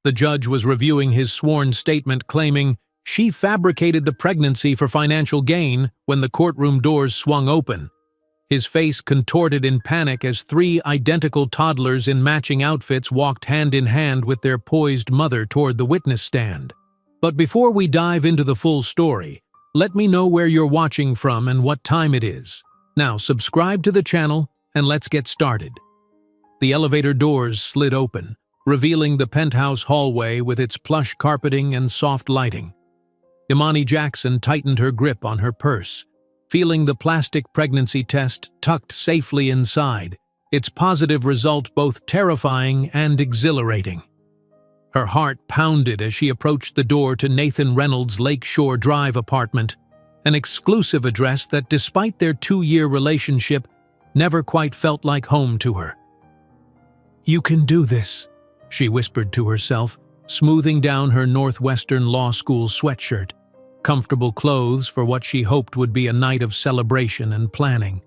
The judge was reviewing his sworn statement claiming she fabricated the pregnancy for financial gain when the courtroom doors swung open. His face contorted in panic as three identical toddlers in matching outfits walked hand in hand with their poised mother toward the witness stand. But before we dive into the full story, let me know where you're watching from and what time it is. Now subscribe to the channel and let's get started. The elevator doors slid open, revealing the penthouse hallway with its plush carpeting and soft lighting. Imani Jackson tightened her grip on her purse, feeling the plastic pregnancy test tucked safely inside, its positive result both terrifying and exhilarating. Her heart pounded as she approached the door to Nathan Reynolds' Lakeshore Drive apartment, an exclusive address that, despite their 2-year relationship, never quite felt like home to her. "You can do this," she whispered to herself, smoothing down her Northwestern Law School sweatshirt, comfortable clothes for what she hoped would be a night of celebration and planning.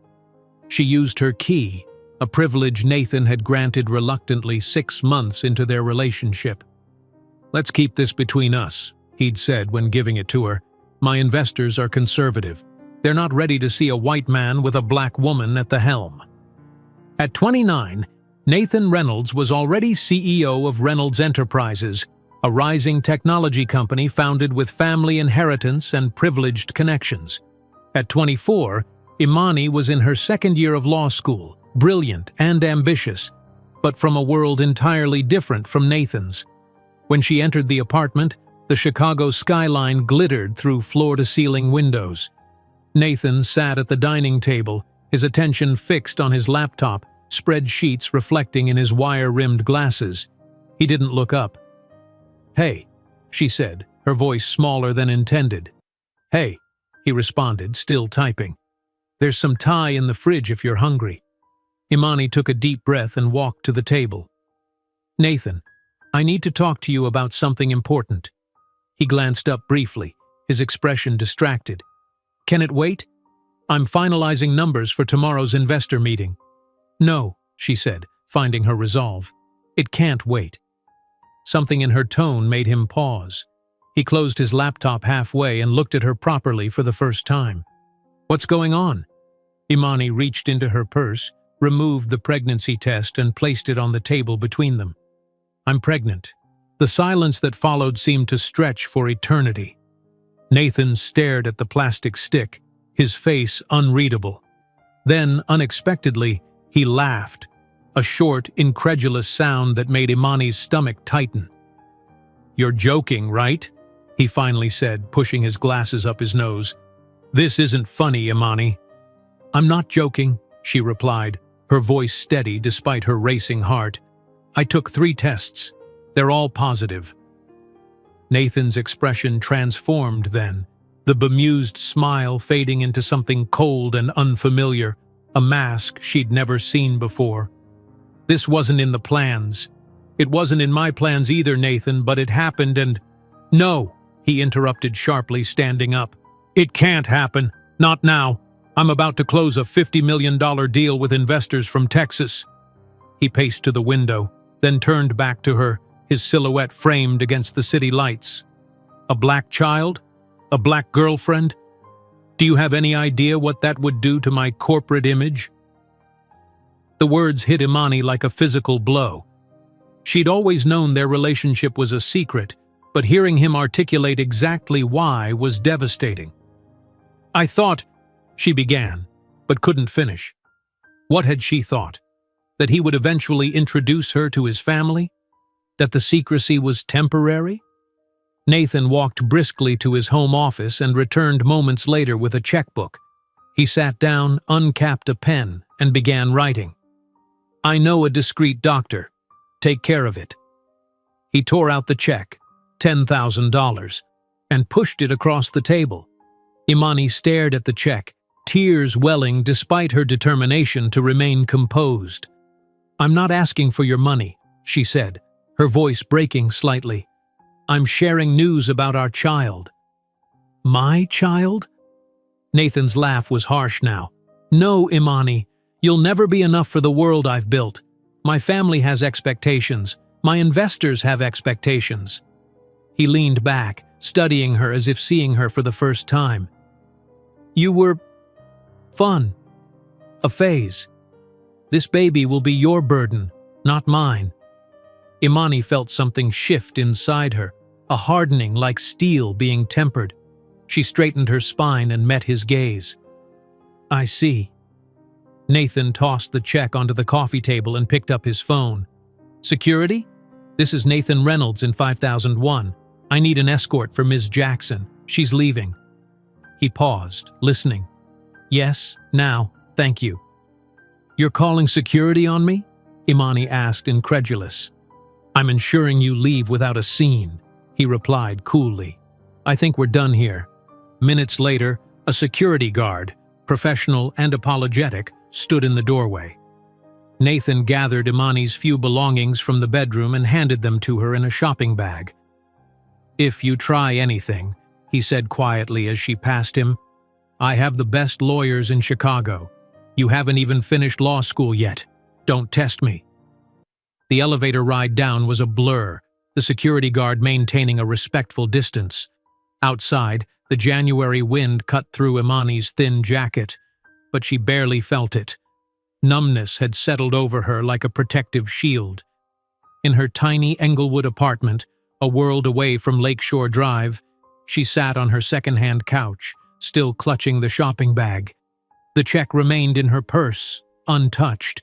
She used her key, a privilege Nathan had granted reluctantly 6 months into their relationship. "Let's keep this between us," he'd said when giving it to her. "My investors are conservative. They're not ready to see a white man with a black woman at the helm." At 29, Nathan Reynolds was already CEO of Reynolds Enterprises, a rising technology company founded with family inheritance and privileged connections. At 24, Imani was in her 2nd year of law school, brilliant and ambitious, but from a world entirely different from Nathan's. When she entered the apartment, the Chicago skyline glittered through floor-to-ceiling windows. Nathan sat at the dining table, his attention fixed on his laptop, spreadsheets reflecting in his wire-rimmed glasses. He didn't look up. "Hey," she said, her voice smaller than intended. "Hey," he responded, still typing. "There's some Thai in the fridge if you're hungry." Imani took a deep breath and walked to the table. "Nathan, I need to talk to you about something important." He glanced up briefly, his expression distracted. "Can it wait? I'm finalizing numbers for tomorrow's investor meeting." "No," she said, finding her resolve. "It can't wait." Something in her tone made him pause. He closed his laptop halfway and looked at her properly for the first time. "What's going on?" Imani reached into her purse, removed the pregnancy test and placed it on the table between them. "I'm pregnant." The silence that followed seemed to stretch for eternity. Nathan stared at the plastic stick, his face unreadable. Then, unexpectedly, he laughed, a short, incredulous sound that made Imani's stomach tighten. "You're joking, right?" he finally said, pushing his glasses up his nose. "This isn't funny, Imani." "I'm not joking," she replied, her voice steady despite her racing heart. "I took 3 tests. They're all positive." Nathan's expression transformed then, the bemused smile fading into something cold and unfamiliar, a mask she'd never seen before. "This wasn't in the plans. It wasn't in my plans either, Nathan, but it happened and—" "No," he interrupted sharply, standing up. "It can't happen. Not now. I'm about to close a $50 million deal with investors from Texas." He paced to the window, then turned back to her, his silhouette framed against the city lights. "A black child? A black girlfriend? Do you have any idea what that would do to my corporate image?" The words hit Imani like a physical blow. She'd always known their relationship was a secret, but hearing him articulate exactly why was devastating. "I thought," she began, but couldn't finish. What had she thought? That he would eventually introduce her to his family? That the secrecy was temporary? Nathan walked briskly to his home office and returned moments later with a checkbook. He sat down, uncapped a pen, and began writing. "I know a discreet doctor. Take care of it." He tore out the check, $10,000, and pushed it across the table. Imani stared at the check, tears welling despite her determination to remain composed. "I'm not asking for your money," she said, her voice breaking slightly. "I'm sharing news about our child." "My child?" Nathan's laugh was harsh now. "No, Imani. You'll never be enough for the world I've built. My family has expectations. My investors have expectations." He leaned back, studying her as if seeing her for the first time. "You were fun. A phase. This baby will be your burden, not mine." Imani felt something shift inside her, a hardening like steel being tempered. She straightened her spine and met his gaze. "I see." Nathan tossed the check onto the coffee table and picked up his phone. "Security? This is Nathan Reynolds in 5001. I need an escort for Ms. Jackson. She's leaving." He paused, listening. "Yes, now, thank you." "You're calling security on me?" Imani asked, incredulous. "I'm ensuring you leave without a scene," he replied coolly. "I think we're done here." Minutes later, a security guard, professional and apologetic, stood in the doorway. Nathan gathered Imani's few belongings from the bedroom and handed them to her in a shopping bag. "If you try anything," he said quietly as she passed him, "I have the best lawyers in Chicago. You haven't even finished law school yet. Don't test me." The elevator ride down was a blur, the security guard maintaining a respectful distance. Outside, the January wind cut through Imani's thin jacket, but she barely felt it. Numbness had settled over her like a protective shield. In her tiny Englewood apartment, a world away from Lakeshore Drive, she sat on her second-hand couch, still clutching the shopping bag. The check remained in her purse, untouched.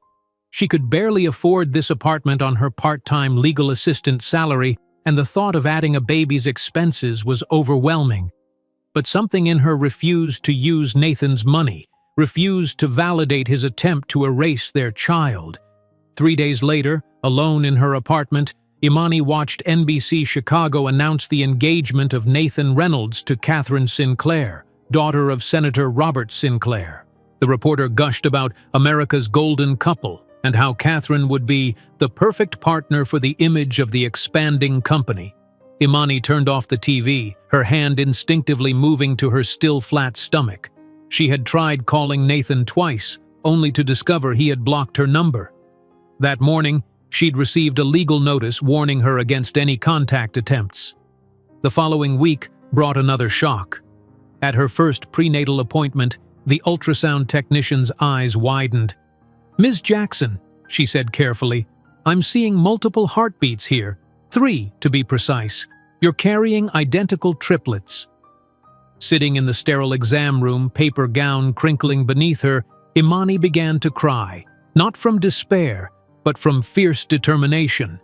She could barely afford this apartment on her part-time legal assistant salary, and the thought of adding a baby's expenses was overwhelming. But something in her refused to use Nathan's money, refused to validate his attempt to erase their child. 3 days later, alone in her apartment, Imani watched NBC Chicago announce the engagement of Nathan Reynolds to Catherine Sinclair, daughter of Senator Robert Sinclair. The reporter gushed about America's golden couple and how Catherine would be the perfect partner for the image of the expanding company. Imani turned off the TV, her hand instinctively moving to her still flat stomach. She had tried calling Nathan twice, only to discover he had blocked her number. That morning, she'd received a legal notice warning her against any contact attempts. The following week brought another shock. At her first prenatal appointment, the ultrasound technician's eyes widened. "Ms. Jackson," she said carefully, "I'm seeing multiple heartbeats here, 3 to be precise. You're carrying identical triplets." Sitting in the sterile exam room, paper gown crinkling beneath her, Imani began to cry, not from despair, but from fierce determination.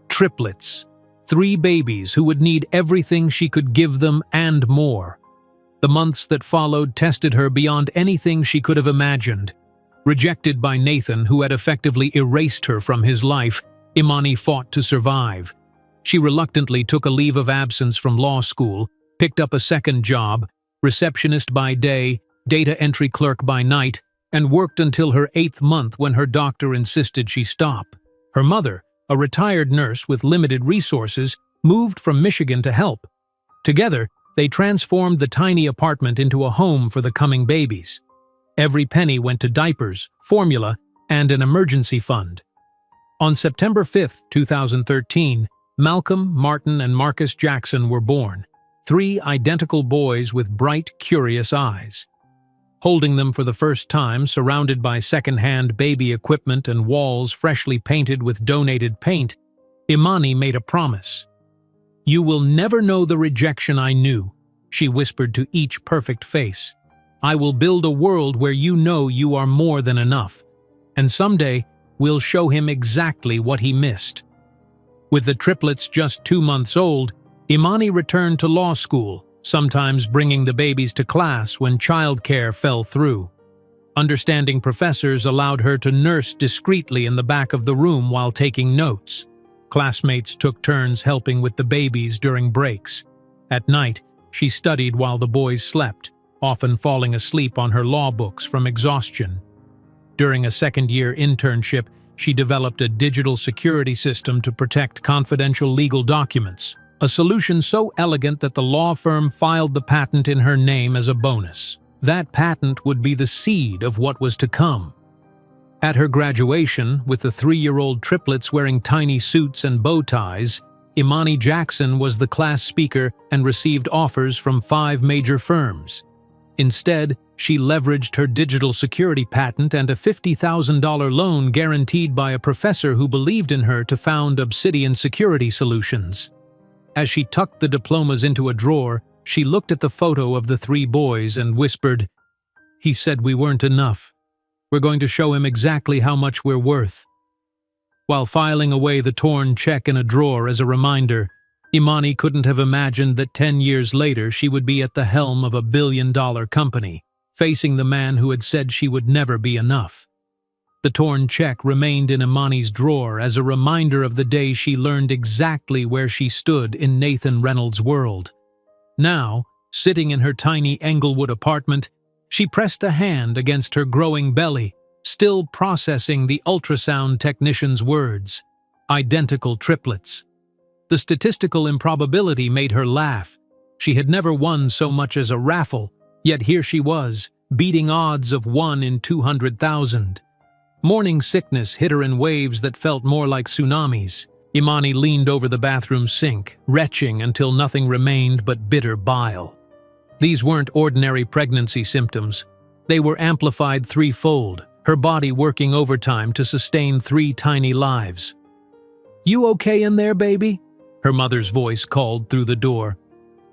Triplets. 3 babies who would need everything she could give them and more. The months that followed tested her beyond anything she could have imagined. Rejected by Nathan, who had effectively erased her from his life, Imani fought to survive. She reluctantly took a leave of absence from law school, picked up a second job, receptionist by day, data entry clerk by night, and worked until her 8th month when her doctor insisted she stop. Her mother, a retired nurse with limited resources, moved from Michigan to help. Together, they transformed the tiny apartment into a home for the coming babies. Every penny went to diapers, formula, and an emergency fund. On September 5, 2013, Malcolm, Martin, and Marcus Jackson were born, 3 identical boys with bright, curious eyes. Holding them for the first time, surrounded by second-hand baby equipment and walls freshly painted with donated paint, Imani made a promise. "You will never know the rejection I knew," she whispered to each perfect face. "I will build a world where you know you are more than enough. And someday, we'll show him exactly what he missed." With the triplets just 2 months old, Imani returned to law school, sometimes bringing the babies to class when childcare fell through. Understanding professors allowed her to nurse discreetly in the back of the room while taking notes. Classmates took turns helping with the babies during breaks. At night, she studied while the boys slept, often falling asleep on her law books from exhaustion. During a second-year internship, she developed a digital security system to protect confidential legal documents, a solution so elegant that the law firm filed the patent in her name as a bonus. That patent would be the seed of what was to come. At her graduation, with the 3-year-old triplets wearing tiny suits and bow ties, Imani Jackson was the class speaker and received offers from 5 major firms. Instead, she leveraged her digital security patent and a $50,000 loan guaranteed by a professor who believed in her to found Obsidian Security Solutions. As she tucked the diplomas into a drawer, she looked at the photo of the 3 boys and whispered, "He said we weren't enough. We're going to show him exactly how much we're worth." While filing away the torn check in a drawer as a reminder, Imani couldn't have imagined that 10 years later she would be at the helm of a billion-dollar company, facing the man who had said she would never be enough. The torn check remained in Imani's drawer as a reminder of the day she learned exactly where she stood in Nathan Reynolds' world. Now, sitting in her tiny Englewood apartment, she pressed a hand against her growing belly, still processing the ultrasound technician's words. Identical triplets. The statistical improbability made her laugh. She had never won so much as a raffle, yet here she was, beating odds of 1 in 200,000. Morning sickness hit her in waves that felt more like tsunamis. Imani leaned over the bathroom sink, retching until nothing remained but bitter bile. These weren't ordinary pregnancy symptoms. They were amplified threefold, her body working overtime to sustain 3 tiny lives. "You okay in there, baby?" her mother's voice called through the door.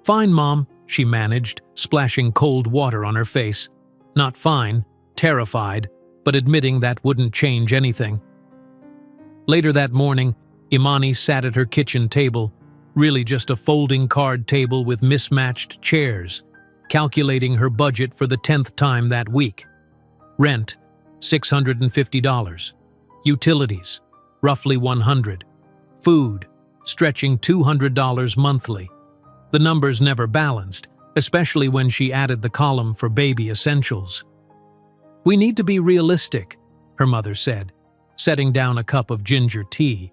"Fine, Mom," she managed, splashing cold water on her face. Not fine, terrified, but admitting that wouldn't change anything. Later that morning, Imani sat at her kitchen table, really just a folding card table with mismatched chairs, calculating her budget for the 10th time that week. Rent, $650. Utilities, roughly $100. Food, stretching $200 monthly. The numbers never balanced, especially when she added the column for baby essentials. "We need to be realistic," her mother said, setting down a cup of ginger tea.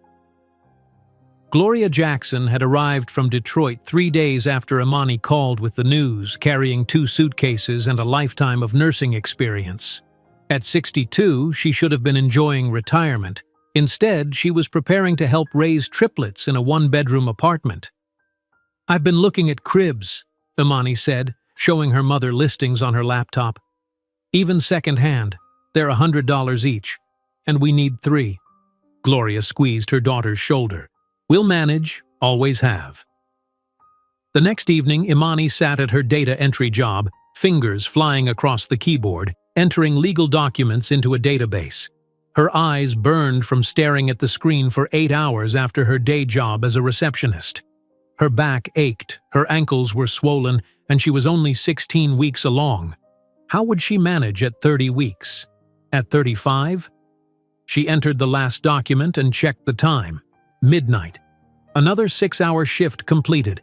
Gloria Jackson had arrived from Detroit 3 days after Imani called with the news, carrying 2 suitcases and a lifetime of nursing experience. At 62, she should have been enjoying retirement. Instead, she was preparing to help raise triplets in a 1-bedroom apartment. "I've been looking at cribs," Imani said, showing her mother listings on her laptop. "Even second-hand, they're $100 each, and we need 3. Gloria squeezed her daughter's shoulder. "We'll manage, always have." The next evening, Imani sat at her data entry job, fingers flying across the keyboard, entering legal documents into a database. Her eyes burned from staring at the screen for 8 hours after her day job as a receptionist. Her back ached, her ankles were swollen, and she was only 16 weeks along. How would she manage at 30 weeks? At 35? She entered the last document and checked the time. Midnight. Another 6-hour shift completed.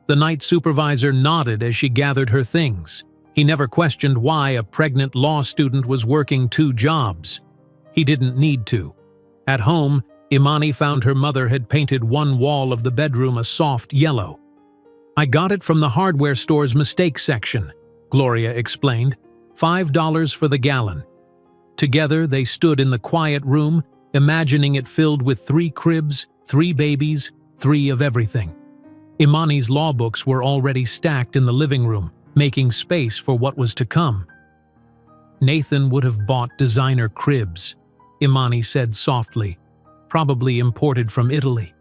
The night supervisor nodded as she gathered her things. He never questioned why a pregnant law student was working 2 jobs. He didn't need to. At home, Imani found her mother had painted one wall of the bedroom a soft yellow. "I got it from the hardware store's mistake section," Gloria explained. $5 for the gallon. Together, they stood in the quiet room, imagining it filled with 3 cribs, 3 babies, 3 of everything. Imani's law books were already stacked in the living room, making space for what was to come. "Nathan would have bought designer cribs," Imani said softly, "probably imported from Italy.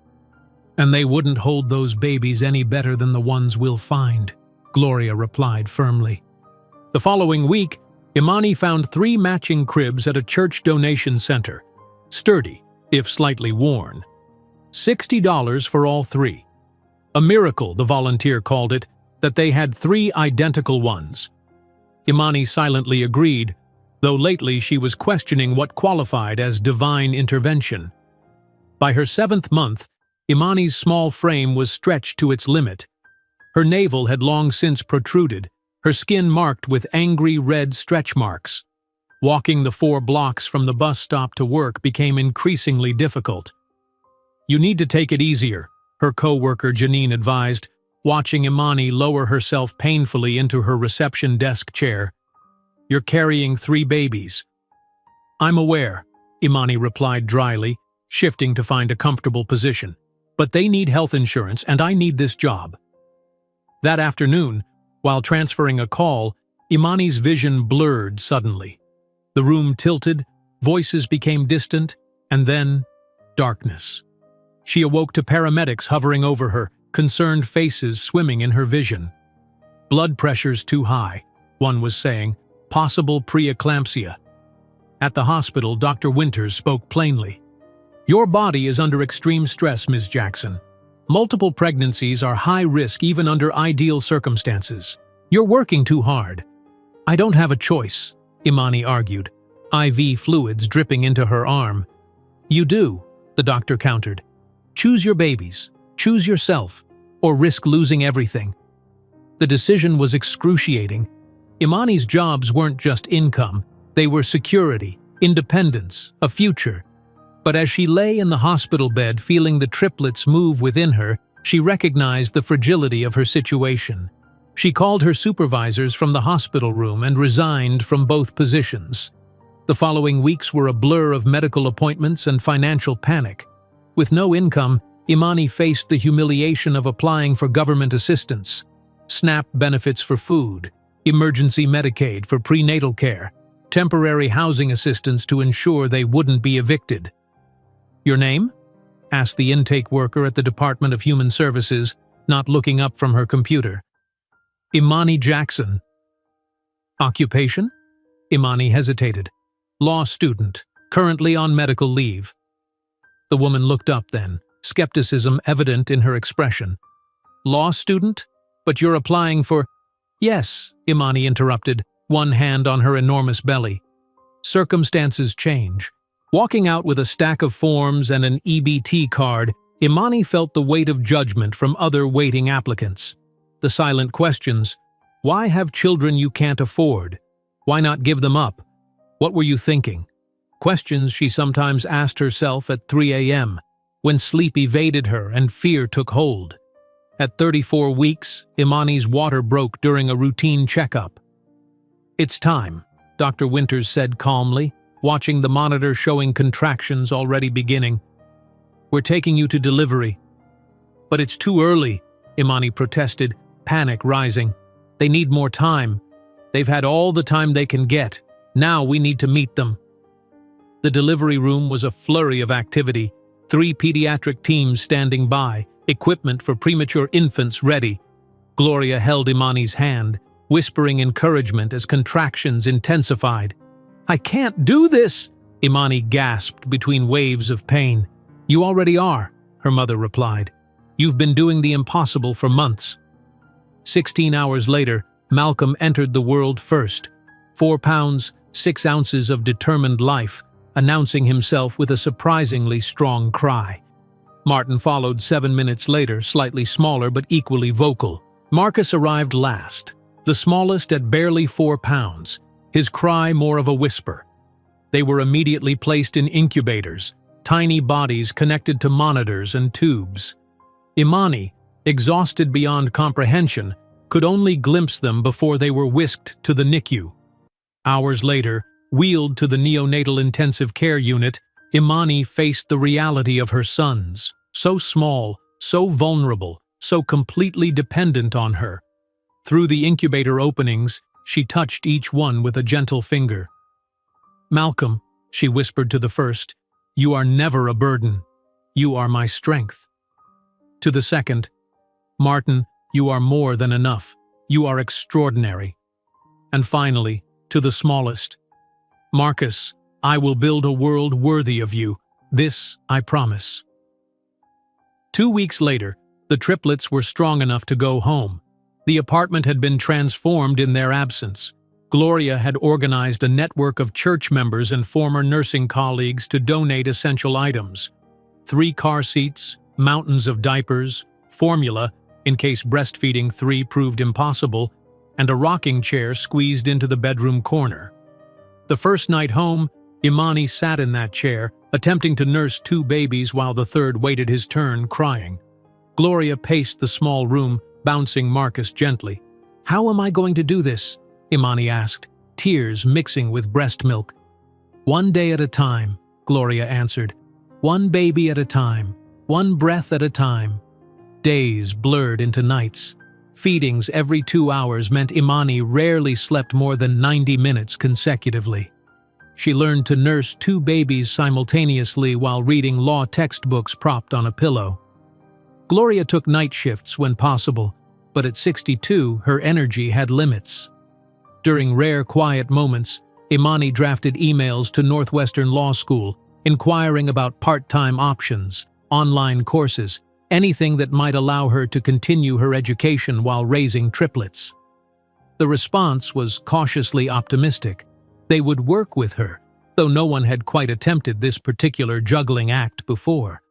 And they wouldn't hold those babies any better than the ones we'll find," Gloria replied firmly. The following week, Imani found 3 matching cribs at a church donation center. Sturdy, if slightly worn. $60 for all 3. A miracle, the volunteer called it, that they had 3 identical ones. Imani silently agreed, though lately she was questioning what qualified as divine intervention. By her 7th month, Imani's small frame was stretched to its limit. Her navel had long since protruded, her skin marked with angry red stretch marks. Walking the 4 blocks from the bus stop to work became increasingly difficult. "You need to take it easier," her co-worker Janine advised, watching Imani lower herself painfully into her reception desk chair. "You're carrying 3 babies." I'm aware, Imani replied dryly, shifting to find a comfortable position. But they need health insurance and I need this job. That afternoon, while transferring a call, Imani's vision blurred suddenly. The room tilted, voices became distant, and then darkness. She awoke to paramedics hovering over her, concerned faces swimming in her vision. Blood pressure's too high, one was saying, possible preeclampsia. At the hospital, Dr. Winters spoke plainly. Your body is under extreme stress, Ms. Jackson. Multiple pregnancies are high risk even under ideal circumstances. You're working too hard. I don't have a choice, Imani argued, IV fluids dripping into her arm. You do, the doctor countered. Choose your babies, choose yourself, or risk losing everything. The decision was excruciating. Imani's jobs weren't just income, they were security, independence, a future. But as she lay in the hospital bed feeling the triplets move within her, she recognized the fragility of her situation. She called her supervisors from the hospital room and resigned from both positions. The following weeks were a blur of medical appointments and financial panic. With no income, Imani faced the humiliation of applying for government assistance, SNAP benefits for food, emergency Medicaid for prenatal care, temporary housing assistance to ensure they wouldn't be evicted. Your name? Asked the intake worker at the Department of Human Services, not looking up from her computer. Imani Jackson. Occupation? Imani hesitated. Law student, currently on medical leave. The woman looked up then, skepticism evident in her expression. Law student? But you're applying for… Yes, Imani interrupted, one hand on her enormous belly. Circumstances change. Walking out with a stack of forms and an EBT card, Imani felt the weight of judgment from other waiting applicants. The silent questions. Why have children you can't afford? Why not give them up? What were you thinking? Questions she sometimes asked herself at 3 a.m., when sleep evaded her and fear took hold. At 34 weeks, Imani's water broke during a routine checkup. It's time, Dr. Winters said calmly, watching the monitor showing contractions already beginning. We're taking you to delivery. But it's too early, Imani protested, panic rising. They need more time. They've had all the time they can get. Now we need to meet them. The delivery room was a flurry of activity, 3 pediatric teams standing by, equipment for premature infants ready. Gloria held Imani's hand, whispering encouragement as contractions intensified. I can't do this, Imani gasped between waves of pain. You already are, her mother replied. You've been doing the impossible for months. 16 hours later, Malcolm entered the world first. 4 pounds, 6 ounces of determined life, announcing himself with a surprisingly strong cry. Martin followed 7 minutes later, slightly smaller but equally vocal. Marcus arrived last, the smallest at barely 4 pounds, his cry more of a whisper. They were immediately placed in incubators, tiny bodies connected to monitors and tubes. Imani, exhausted beyond comprehension, could only glimpse them before they were whisked to the NICU. Hours later, wheeled to the neonatal intensive care unit, Imani faced the reality of her sons, so small, so vulnerable, so completely dependent on her. Through the incubator openings, she touched each one with a gentle finger. Malcolm, she whispered to the first, you are never a burden. You are my strength. To the second, Martin, you are more than enough. You are extraordinary. And finally, to the smallest, Marcus, I will build a world worthy of you. This I promise. 2 weeks later, the triplets were strong enough to go home. The apartment had been transformed in their absence. Gloria had organized a network of church members and former nursing colleagues to donate essential items. 3 car seats, mountains of diapers, formula, in case breastfeeding 3 proved impossible, and a rocking chair squeezed into the bedroom corner. The first night home, Imani sat in that chair, attempting to nurse 2 babies while the third waited his turn, crying. Gloria paced the small room, bouncing Marcus gently. How am I going to do this? Imani asked, tears mixing with breast milk. "One day at a time," Gloria answered. "One baby at a time. One breath at a time." Days blurred into nights. Feedings every 2 hours meant Imani rarely slept more than 90 minutes consecutively. She learned to nurse 2 babies simultaneously while reading law textbooks propped on a pillow. Gloria took night shifts when possible, but at 62, her energy had limits. During rare quiet moments, Imani drafted emails to Northwestern Law School, inquiring about part-time options, online courses, anything that might allow her to continue her education while raising triplets. The response was cautiously optimistic. They would work with her, though no one had quite attempted this particular juggling act before.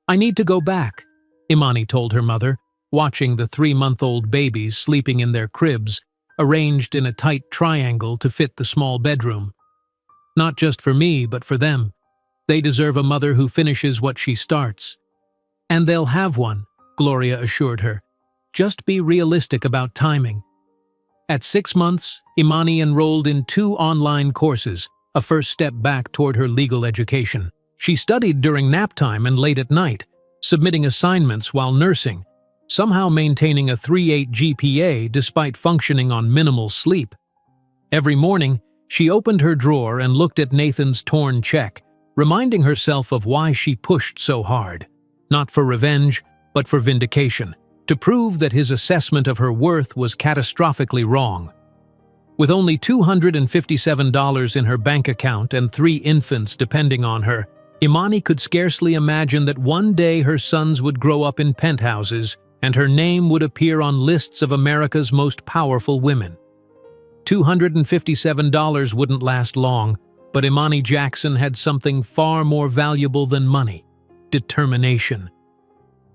"I need to go back," Imani told her mother, watching the 3-month-old babies sleeping in their cribs, arranged in a tight triangle to fit the small bedroom. "Not just for me, but for them. They deserve a mother who finishes what she starts." "And they'll have one," Gloria assured her. "Just be realistic about timing." At 6 months, Imani enrolled in 2 online courses, a first step back toward her legal education. She studied during nap time and late at night, submitting assignments while nursing, somehow maintaining a 3.8 GPA despite functioning on minimal sleep. Every morning, she opened her drawer and looked at Nathan's torn check, reminding herself of why she pushed so hard. Not for revenge, but for vindication, to prove that his assessment of her worth was catastrophically wrong. With only $257 in her bank account and 3 infants depending on her, Imani could scarcely imagine that one day her sons would grow up in penthouses and her name would appear on lists of America's most powerful women. $257 wouldn't last long, but Imani Jackson had something far more valuable than money: determination.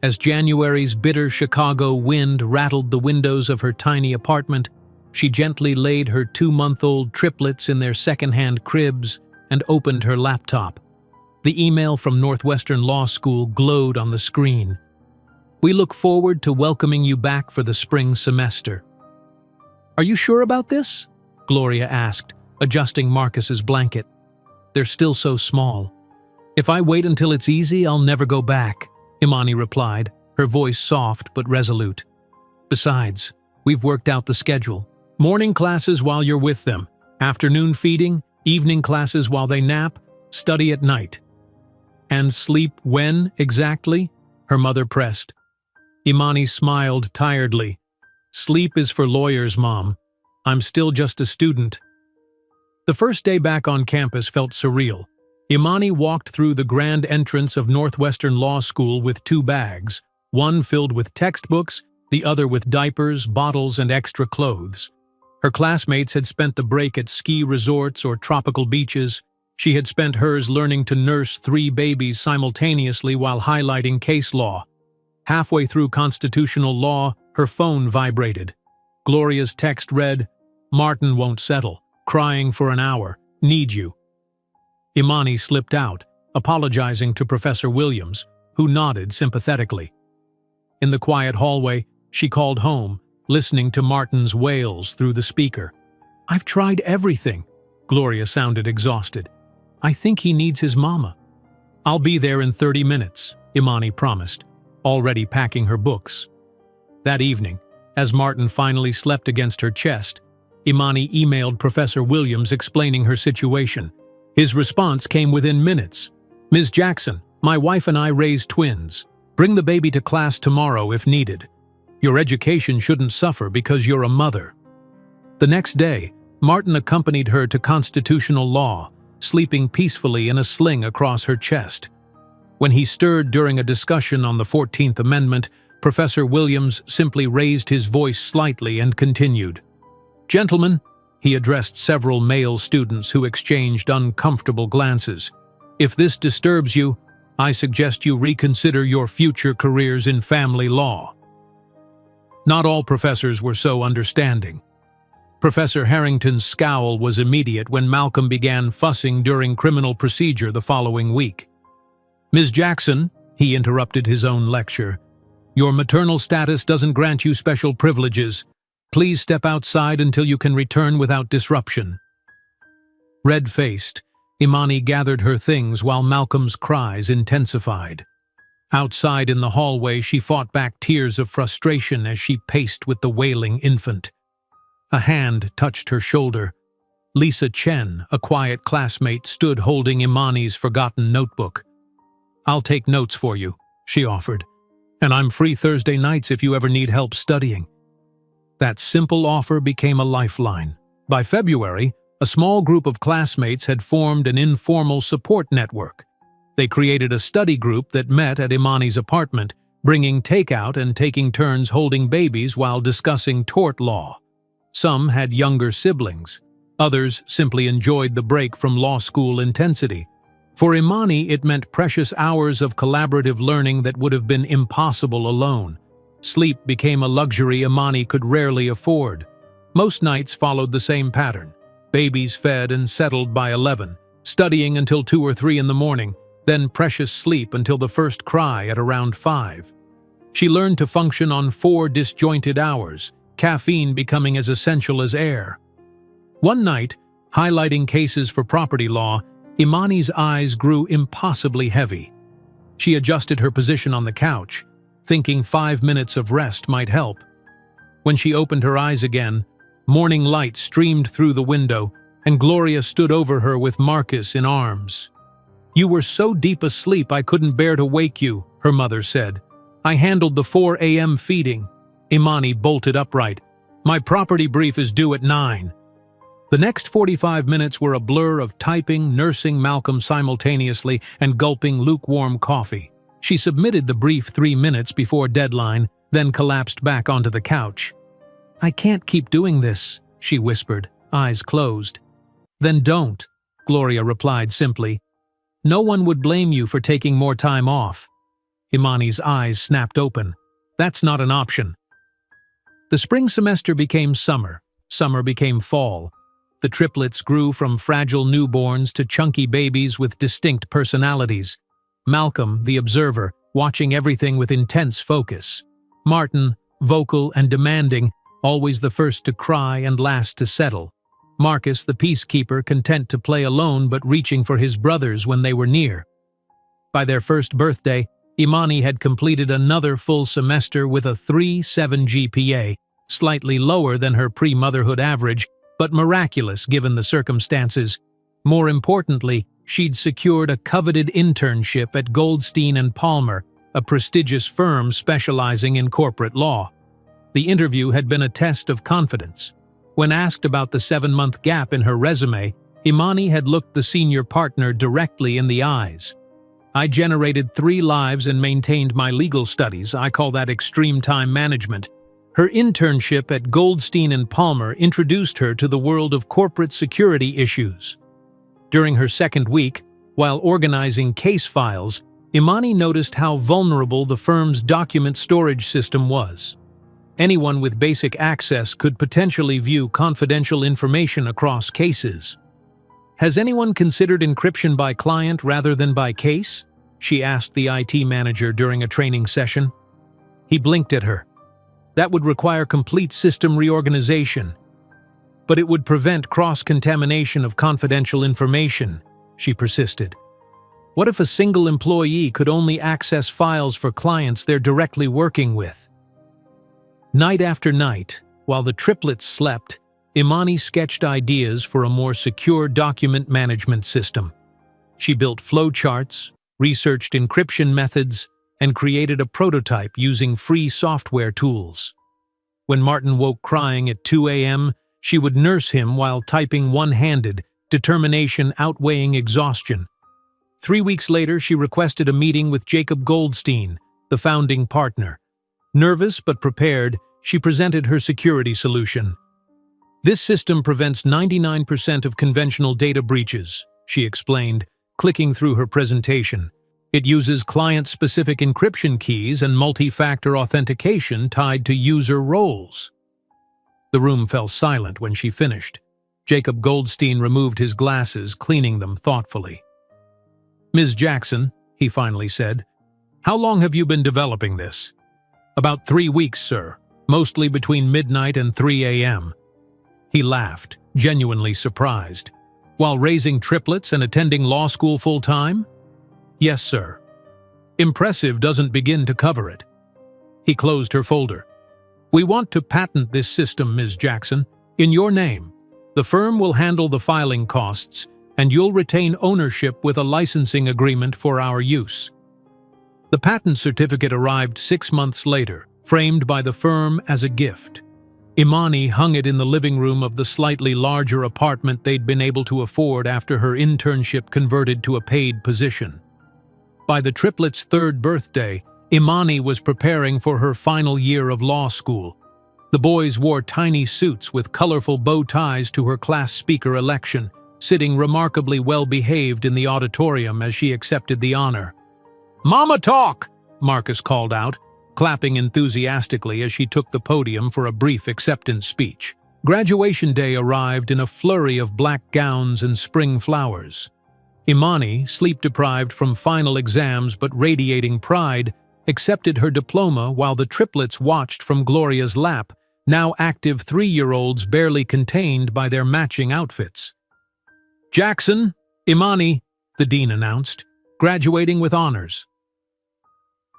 As January's bitter Chicago wind rattled the windows of her tiny apartment, she gently laid her 2-month-old triplets in their second-hand cribs and opened her laptop. The email from Northwestern Law School glowed on the screen. "We look forward to welcoming you back for the spring semester." "Are you sure about this?" Gloria asked, adjusting Marcus's blanket. "They're still so small." "If I wait until it's easy, I'll never go back," Imani replied, her voice soft but resolute. "Besides, we've worked out the schedule. Morning classes while you're with them, afternoon feeding, evening classes while they nap, study at night." "And sleep when, exactly?" her mother pressed. Imani smiled tiredly. "Sleep is for lawyers, Mom. I'm still just a student." The first day back on campus felt surreal. Imani walked through the grand entrance of Northwestern Law School with 2 bags, one filled with textbooks, the other with diapers, bottles, and extra clothes. Her classmates had spent the break at ski resorts or tropical beaches. She had spent hers learning to nurse 3 babies simultaneously while highlighting case law. Halfway through constitutional law, her phone vibrated. Gloria's text read, "Martin won't settle. Crying for an hour. Need you." Imani slipped out, apologizing to Professor Williams, who nodded sympathetically. In the quiet hallway, she called home, listening to Martin's wails through the speaker. "I've tried everything." Gloria sounded exhausted. "I think he needs his mama." "I'll be there in 30 minutes, Imani promised, already packing her books. That evening, as Martin finally slept against her chest, Imani emailed Professor Williams explaining her situation. His response came within minutes. "Ms. Jackson, my wife and I raised twins. Bring the baby to class tomorrow if needed. Your education shouldn't suffer because you're a mother." The next day, Martin accompanied her to constitutional law, sleeping peacefully in a sling across her chest. When he stirred during a discussion on the 14th Amendment, Professor Williams simply raised his voice slightly and continued. "Gentlemen," he addressed several male students who exchanged uncomfortable glances, "if this disturbs you, I suggest you reconsider your future careers in family law." Not all professors were so understanding. Professor Harrington's scowl was immediate when Malcolm began fussing during criminal procedure the following week. "Ms. Jackson," he interrupted his own lecture, "your maternal status doesn't grant you special privileges. Please step outside until you can return without disruption." Red-faced, Imani gathered her things while Malcolm's cries intensified. Outside in the hallway, she fought back tears of frustration as she paced with the wailing infant. A hand touched her shoulder. Lisa Chen, a quiet classmate, stood holding Imani's forgotten notebook. "I'll take notes for you," she offered. "And I'm free Thursday nights if you ever need help studying." That simple offer became a lifeline. By February, a small group of classmates had formed an informal support network. They created a study group that met at Imani's apartment, bringing takeout and taking turns holding babies while discussing tort law. Some had younger siblings. Others simply enjoyed the break from law school intensity. For Imani, it meant precious hours of collaborative learning that would have been impossible alone. Sleep became a luxury Imani could rarely afford. Most nights followed the same pattern. Babies fed and settled by 11, studying until 2 or 3 in the morning, then precious sleep until the first cry at around 5. She learned to function on 4 disjointed hours, caffeine becoming as essential as air. One night, highlighting cases for property law, Imani's eyes grew impossibly heavy. She adjusted her position on the couch, thinking 5 minutes of rest might help. When she opened her eyes again, morning light streamed through the window, and Gloria stood over her with Marcus in arms. "You were so deep asleep I couldn't bear to wake you," her mother said. "I handled the 4 a.m. feeding." Imani bolted upright. "My property brief is due at 9. The next 45 minutes were a blur of typing, nursing Malcolm simultaneously, and gulping lukewarm coffee. She submitted the brief 3 minutes before deadline, then collapsed back onto the couch. "I can't keep doing this," she whispered, eyes closed. "Then don't," Gloria replied simply. "No one would blame you for taking more time off." Imani's eyes snapped open. "That's not an option." The spring semester became summer. Summer became fall. The triplets grew from fragile newborns to chunky babies with distinct personalities. Malcolm, the observer, watching everything with intense focus. Martin, vocal and demanding, always the first to cry and last to settle. Marcus, the peacekeeper, content to play alone but reaching for his brothers when they were near. By their first birthday, Imani had completed another full semester with a 3.7 GPA, slightly lower than her pre-motherhood average, but miraculous given the circumstances. More importantly, she'd secured a coveted internship at Goldstein & Palmer, a prestigious firm specializing in corporate law. The interview had been a test of confidence. When asked about the 7-month gap in her resume, Imani had looked the senior partner directly in the eyes. "I generated 3 lives and maintained my legal studies. I call that extreme time management." Her internship at Goldstein & Palmer introduced her to the world of corporate security issues. During her second week, while organizing case files, Imani noticed how vulnerable the firm's document storage system was. Anyone with basic access could potentially view confidential information across cases. "Has anyone considered encryption by client rather than by case?" she asked the IT manager during a training session. He blinked at her. "That would require complete system reorganization. But it would prevent cross-contamination of confidential information," she persisted. "What if a single employee could only access files for clients they're directly working with?" Night after night, while the triplets slept, Imani sketched ideas for a more secure document management system. She built flowcharts, researched encryption methods, and created a prototype using free software tools. When Martin woke crying at 2 a.m., she would nurse him while typing one-handed, determination outweighing exhaustion. 3 weeks later, she requested a meeting with Jacob Goldstein, the founding partner. Nervous but prepared, she presented her security solution. "This system prevents 99% of conventional data breaches," she explained, clicking through her presentation. "It uses client-specific encryption keys and multi-factor authentication tied to user roles." The room fell silent when she finished. Jacob Goldstein removed his glasses, cleaning them thoughtfully. "Ms. Jackson," he finally said, "how long have you been developing this?" "About 3 weeks, sir, mostly between midnight and 3 a.m. He laughed, genuinely surprised. While raising triplets and attending law school full-time? Yes, sir. Impressive doesn't begin to cover it. He closed her folder. We want to patent this system, Ms. Jackson, in your name. The firm will handle the filing costs, and you'll retain ownership with a licensing agreement for our use. The patent certificate arrived 6 months later, framed by the firm as a gift. Imani hung it in the living room of the slightly larger apartment they'd been able to afford after her internship converted to a paid position. By the triplets' 3rd birthday, Imani was preparing for her final year of law school. The boys wore tiny suits with colorful bow ties to her class speaker election, sitting remarkably well-behaved in the auditorium as she accepted the honor. "Mama talk!" Marcus called out, clapping enthusiastically as she took the podium for a brief acceptance speech. Graduation day arrived in a flurry of black gowns and spring flowers. Imani, sleep-deprived from final exams but radiating pride, accepted her diploma while the triplets watched from Gloria's lap, now active 3-year-olds barely contained by their matching outfits. "Jackson, Imani," the dean announced, graduating with honors.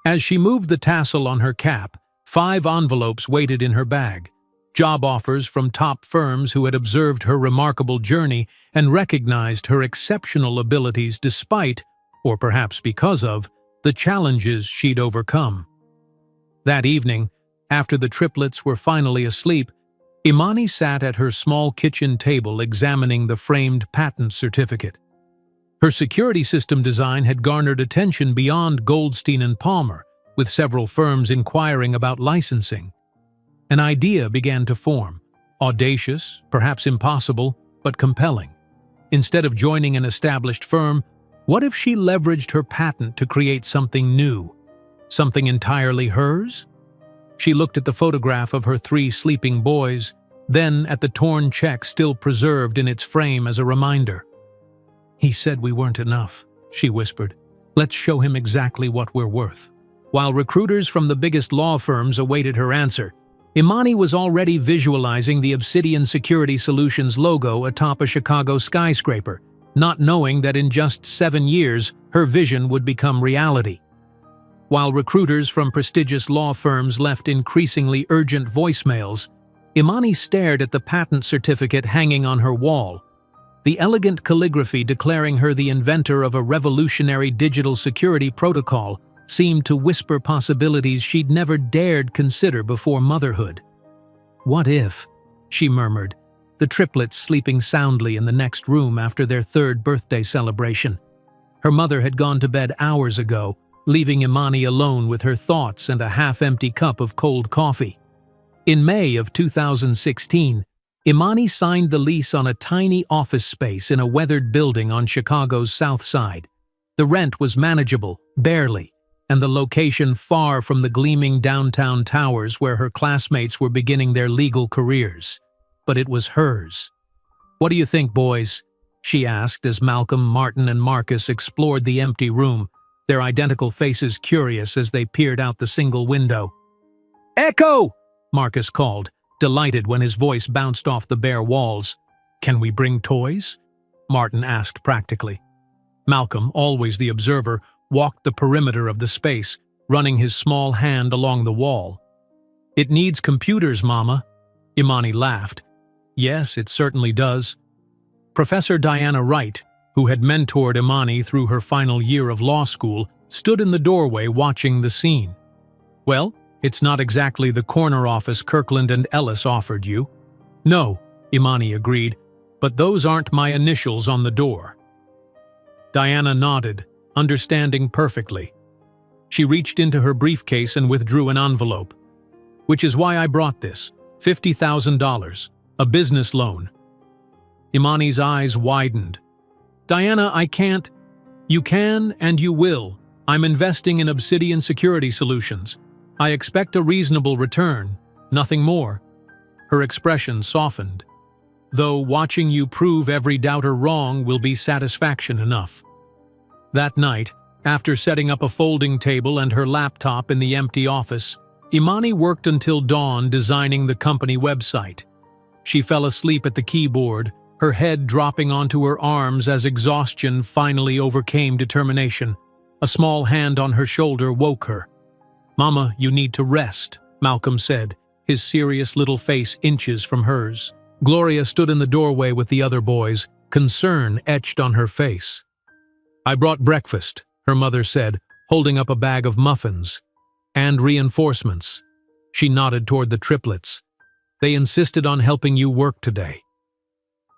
As she moved the tassel on her cap, 5 envelopes waited in her bag, job offers from top firms who had observed her remarkable journey and recognized her exceptional abilities despite, or perhaps because of, the challenges she'd overcome. That evening, after the triplets were finally asleep, Imani sat at her small kitchen table examining the framed patent certificate. Her security system design had garnered attention beyond Goldstein and Palmer, with several firms inquiring about licensing. An idea began to form, audacious, perhaps impossible, but compelling. Instead of joining an established firm, what if she leveraged her patent to create something new, something entirely hers? She looked at the photograph of her 3 sleeping boys, then at the torn check still preserved in its frame as a reminder. "He said we weren't enough," she whispered. "Let's show him exactly what we're worth." While recruiters from the biggest law firms awaited her answer, Imani was already visualizing the Obsidian Security Solutions logo atop a Chicago skyscraper, not knowing that in just 7 years, her vision would become reality. While recruiters from prestigious law firms left increasingly urgent voicemails, Imani stared at the patent certificate hanging on her wall, the elegant calligraphy declaring her the inventor of a revolutionary digital security protocol seemed to whisper possibilities she'd never dared consider before motherhood. "What if," she murmured, the triplets sleeping soundly in the next room after their 3rd birthday celebration. Her mother had gone to bed hours ago, leaving Imani alone with her thoughts and a half-empty cup of cold coffee. In May of 2016, Imani signed the lease on a tiny office space in a weathered building on Chicago's South Side. The rent was manageable, barely, and the location far from the gleaming downtown towers where her classmates were beginning their legal careers. But it was hers. "What do you think, boys?" she asked as Malcolm, Martin, and Marcus explored the empty room, their identical faces curious as they peered out the single window. "Echo!" Marcus called, delighted when his voice bounced off the bare walls. "Can we bring toys?" Martin asked practically. Malcolm, always the observer, walked the perimeter of the space, running his small hand along the wall. "It needs computers, Mama." Imani laughed. "Yes, it certainly does." Professor Diana Wright, who had mentored Imani through her final year of law school, stood in the doorway watching the scene. "Well, it's not exactly the corner office Kirkland and Ellis offered you." "No," Imani agreed, "but those aren't my initials on the door." Diana nodded, understanding perfectly. She reached into her briefcase and withdrew an envelope. "Which is why I brought this. $50,000. A business loan." Imani's eyes widened. "Diana, I can't." "You can and you will. I'm investing in Obsidian Security Solutions. I expect a reasonable return, nothing more." Her expression softened. "Though watching you prove every doubter wrong will be satisfaction enough." That night, after setting up a folding table and her laptop in the empty office, Imani worked until dawn designing the company website. She fell asleep at the keyboard, her head dropping onto her arms as exhaustion finally overcame determination. A small hand on her shoulder woke her. "Mama, you need to rest," Malcolm said, his serious little face inches from hers. Gloria stood in the doorway with the other boys, concern etched on her face. "I brought breakfast," her mother said, holding up a bag of muffins. "And reinforcements." She nodded toward the triplets. "They insisted on helping you work today."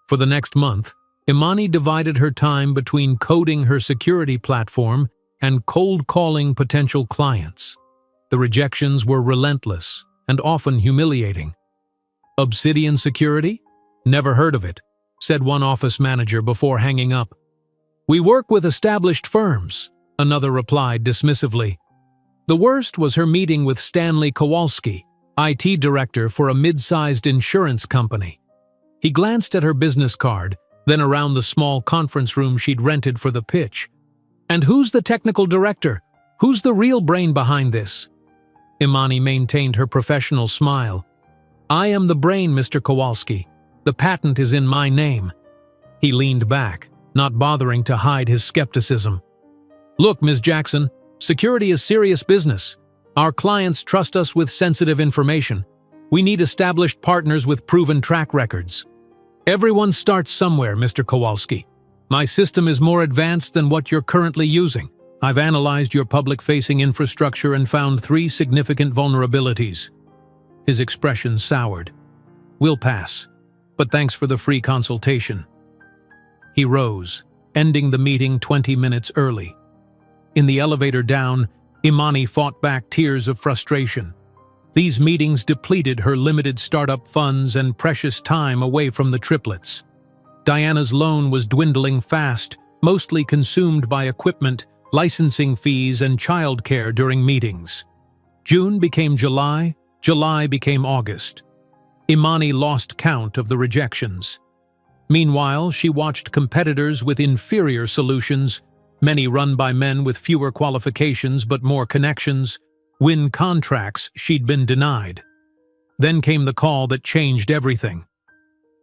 For the next month, Imani divided her time between coding her security platform and cold calling potential clients. The rejections were relentless and often humiliating. "Obsidian Security? Never heard of it," said one office manager before hanging up. "We work with established firms," another replied dismissively. The worst was her meeting with Stanley Kowalski, IT director for a mid-sized insurance company. He glanced at her business card, then around the small conference room she'd rented for the pitch. "And who's the technical director? Who's the real brain behind this?" Imani maintained her professional smile. "I am the brain, Mr. Kowalski. The patent is in my name." He leaned back, not bothering to hide his skepticism. "Look, Ms. Jackson, security is serious business. Our clients trust us with sensitive information. We need established partners with proven track records. Everyone starts somewhere, Mr. Kowalski. My system is more advanced than what you're currently using. I've analyzed your public-facing infrastructure and found 3 significant vulnerabilities." His expression soured. "We'll pass, but thanks for the free consultation." He rose, ending the meeting 20 minutes early. In the elevator down, Imani fought back tears of frustration. These meetings depleted her limited startup funds and precious time away from the triplets. Diana's loan was dwindling fast, mostly consumed by equipment, licensing fees, and childcare during meetings. June became July, July became August. Imani lost count of the rejections. Meanwhile, she watched competitors with inferior solutions, many run by men with fewer qualifications but more connections, win contracts she'd been denied. Then came the call that changed everything.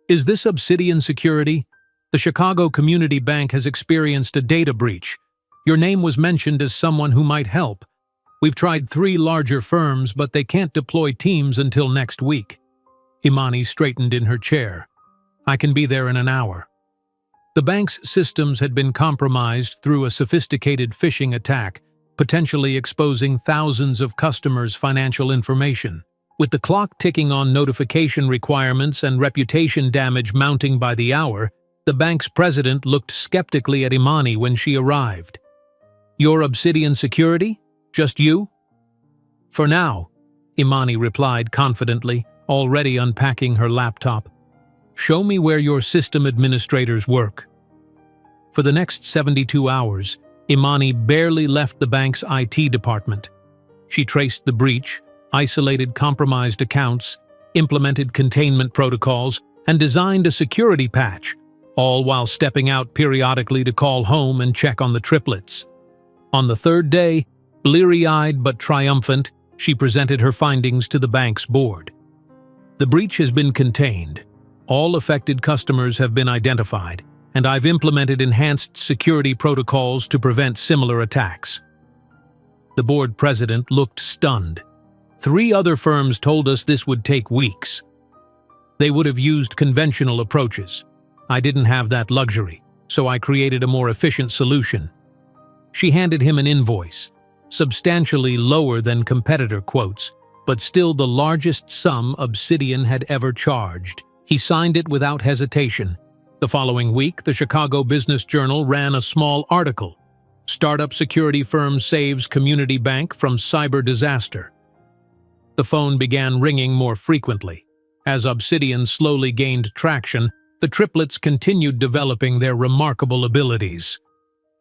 "Is this Obsidian Security? The Chicago Community Bank has experienced a data breach. Your name was mentioned as someone who might help. We've tried 3 larger firms, but they can't deploy teams until next week." Imani straightened in her chair. "I can be there in an hour." The bank's systems had been compromised through a sophisticated phishing attack, potentially exposing thousands of customers' financial information. With the clock ticking on notification requirements and reputation damage mounting by the hour, the bank's president looked skeptically at Imani when she arrived. "You're Obsidian Security? Just you?" "For now," Imani replied confidently, already unpacking her laptop. "Show me where your system administrators work." For the next 72 hours, Imani barely left the bank's IT department. She traced the breach, isolated compromised accounts, implemented containment protocols, and designed a security patch, all while stepping out periodically to call home and check on the triplets. On the 3rd day, bleary-eyed but triumphant, she presented her findings to the bank's board. "The breach has been contained. All affected customers have been identified, and I've implemented enhanced security protocols to prevent similar attacks." The board president looked stunned. 3 other firms told us this would take weeks. They would have used conventional approaches. I didn't have that luxury, so I created a more efficient solution. She handed him an invoice, substantially lower than competitor quotes, but still the largest sum Obsidian had ever charged. He signed it without hesitation. The following week, the Chicago Business Journal ran a small article. "Startup security firm saves community bank from cyber disaster." The phone began ringing more frequently. As Obsidian slowly gained traction, the triplets continued developing their remarkable abilities.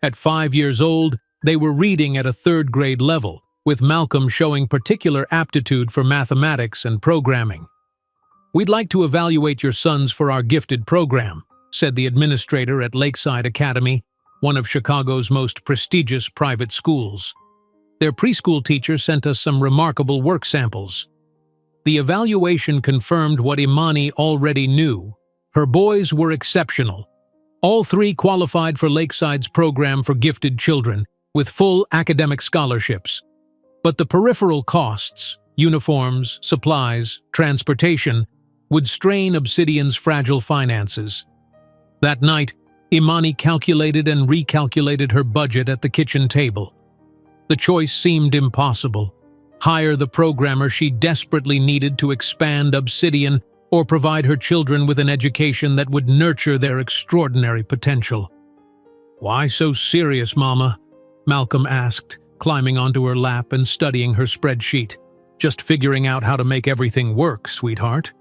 At 5 years old, they were reading at a 3rd-grade level, with Malcolm showing particular aptitude for mathematics and programming. "We'd like to evaluate your sons for our gifted program," said the administrator at Lakeside Academy, one of Chicago's most prestigious private schools. "Their preschool teacher sent us some remarkable work samples." The evaluation confirmed what Imani already knew. Her boys were exceptional. All three qualified for Lakeside's program for gifted children, with full academic scholarships. But the peripheral costs, uniforms, supplies, transportation, would strain Obsidian's fragile finances. That night, Imani calculated and recalculated her budget at the kitchen table. The choice seemed impossible. Hire the programmer she desperately needed to expand Obsidian, or provide her children with an education that would nurture their extraordinary potential. "Why so serious, Mama?" Malcolm asked, climbing onto her lap and studying her spreadsheet. "Just figuring out how to make everything work, sweetheart."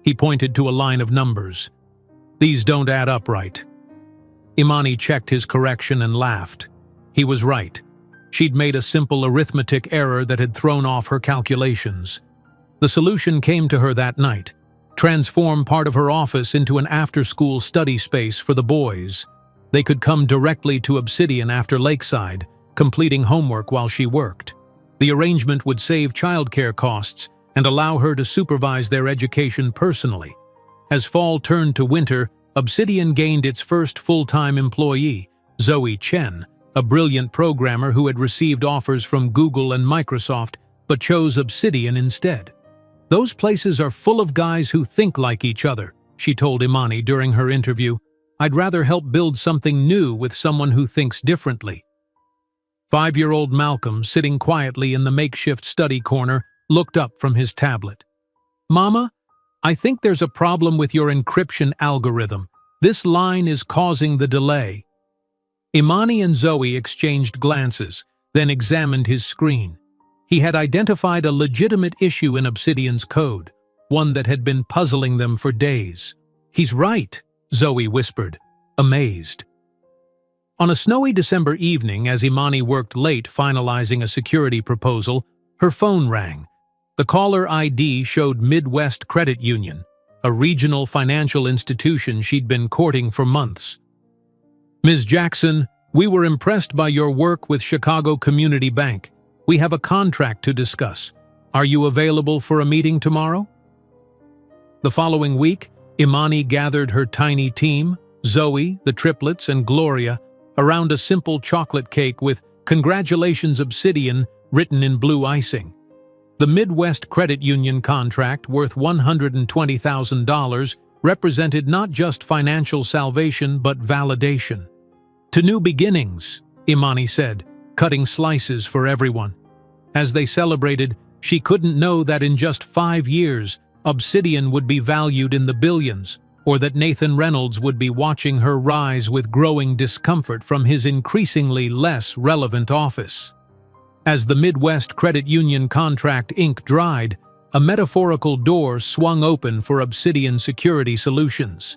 He pointed to a line of numbers. "These don't add up right." Imani checked his correction and laughed. He was right. She'd made a simple arithmetic error that had thrown off her calculations. The solution came to her that night: transform part of her office into an after-school study space for the boys. They could come directly to Obsidian after Lakeside, completing homework while she worked. The arrangement would save childcare costs and allow her to supervise their education personally. As fall turned to winter, Obsidian gained its first full-time employee, Zoe Chen, a brilliant programmer who had received offers from Google and Microsoft but chose Obsidian instead. "Those places are full of guys who think like each other," she told Imani during her interview. "I'd rather help build something new with someone who thinks differently." 5-year-old Malcolm, sitting quietly in the makeshift study corner, looked up from his tablet. "Mama, I think there's a problem with your encryption algorithm. This line is causing the delay." Imani and Zoe exchanged glances, then examined his screen. He had identified a legitimate issue in Obsidian's code, one that had been puzzling them for days. "He's right," Zoe whispered, amazed. On a snowy December evening, as Imani worked late finalizing a security proposal, her phone rang. The caller ID showed Midwest Credit Union, a regional financial institution she'd been courting for months. "Ms. Jackson, we were impressed by your work with Chicago Community Bank. We have a contract to discuss. Are you available for a meeting tomorrow?" The following week, Imani gathered her tiny team, Zoe, the triplets, and Gloria, around a simple chocolate cake with "Congratulations Obsidian" written in blue icing. The Midwest Credit Union contract, worth $120,000, represented not just financial salvation but validation. "To new beginnings," Imani said, cutting slices for everyone. As they celebrated, she couldn't know that in just 5 years, Obsidian would be valued in the billions, or that Nathan Reynolds would be watching her rise with growing discomfort from his increasingly less relevant office. As the Midwest Credit Union contract ink dried, a metaphorical door swung open for Obsidian Security Solutions.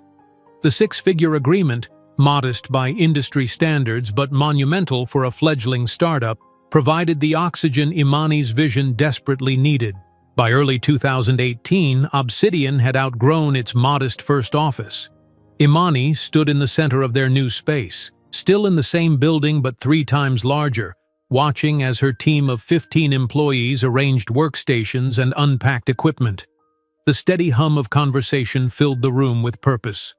The 6-figure agreement, modest by industry standards but monumental for a fledgling startup, provided the oxygen Imani's vision desperately needed. By early 2018, Obsidian had outgrown its modest first office. Imani stood in the center of their new space, still in the same building but 3 times larger, watching as her team of 15 employees arranged workstations and unpacked equipment. The steady hum of conversation filled the room with purpose.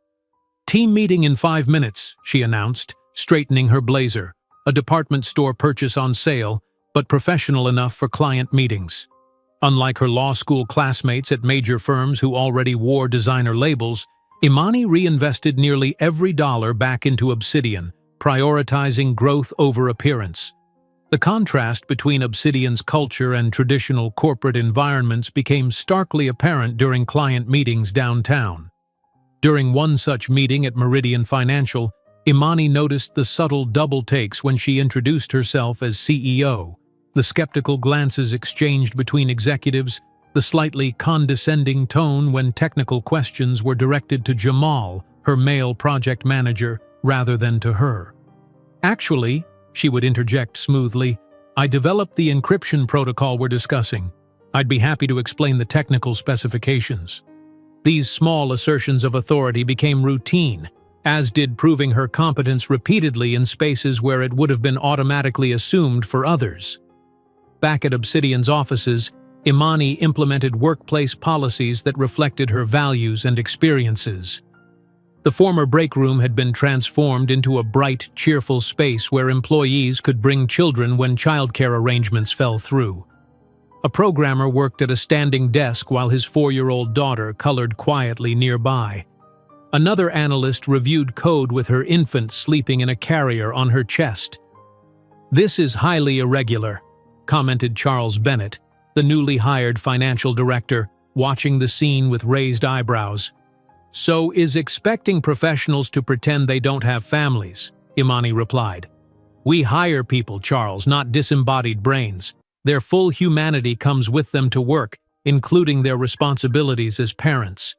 "Team meeting in 5 minutes," she announced, straightening her blazer, a department store purchase on sale, but professional enough for client meetings. Unlike her law school classmates at major firms who already wore designer labels, Imani reinvested nearly every dollar back into Obsidian, prioritizing growth over appearance. The contrast between Obsidian's culture and traditional corporate environments became starkly apparent during client meetings downtown. During one such meeting at Meridian Financial, Imani noticed the subtle double takes when she introduced herself as CEO, the skeptical glances exchanged between executives, the slightly condescending tone when technical questions were directed to Jamal, her male project manager, rather than to her. "Actually," she would interject smoothly, "I developed the encryption protocol we're discussing. I'd be happy to explain the technical specifications." These small assertions of authority became routine, as did proving her competence repeatedly in spaces where it would have been automatically assumed for others. Back at Obsidian's offices, Imani implemented workplace policies that reflected her values and experiences. The former break room had been transformed into a bright, cheerful space where employees could bring children when childcare arrangements fell through. A programmer worked at a standing desk while his 4-year-old daughter colored quietly nearby. Another analyst reviewed code with her infant sleeping in a carrier on her chest. "This is highly irregular," commented Charles Bennett, the newly hired financial director, watching the scene with raised eyebrows. "So is expecting professionals to pretend they don't have families," Imani replied. "We hire people, Charles, not disembodied brains. Their full humanity comes with them to work, including their responsibilities as parents."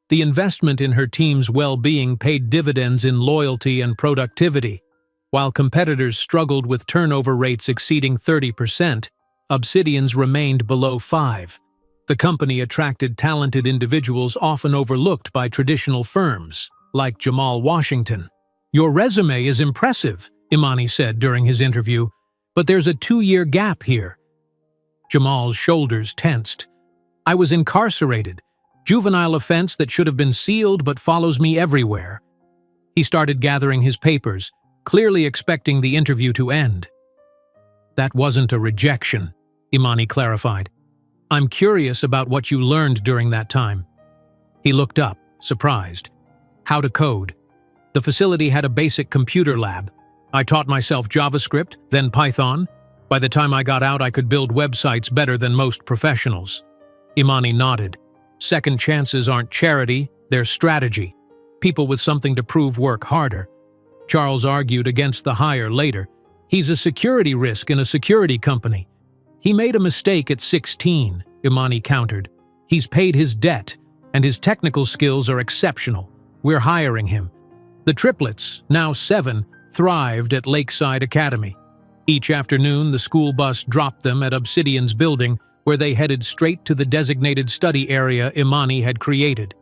The investment in her team's well-being paid dividends in loyalty and productivity. While competitors struggled with turnover rates exceeding 30%, Obsidian's remained below 5%. The company attracted talented individuals often overlooked by traditional firms, like Jamal Washington. "Your resume is impressive," Imani said during his interview, "but there's a 2-year gap here." Jamal's shoulders tensed. "I was incarcerated. Juvenile offense that should have been sealed but follows me everywhere." He started gathering his papers, clearly expecting the interview to end. "That wasn't a rejection," Imani clarified. "I'm curious about what you learned during that time." He looked up, surprised. "How to code. The facility had a basic computer lab. I taught myself JavaScript, then Python. By the time I got out, I could build websites better than most professionals." Imani nodded. "Second chances aren't charity, they're strategy. People with something to prove work harder." Charles argued against the hire later. "He's a security risk in a security company." "He made a mistake at 16, Imani countered. "He's paid his debt, and his technical skills are exceptional. We're hiring him." The triplets, now 7, thrived at Lakeside Academy. Each afternoon, the school bus dropped them at Obsidian's building, where they headed straight to the designated study area Imani had created.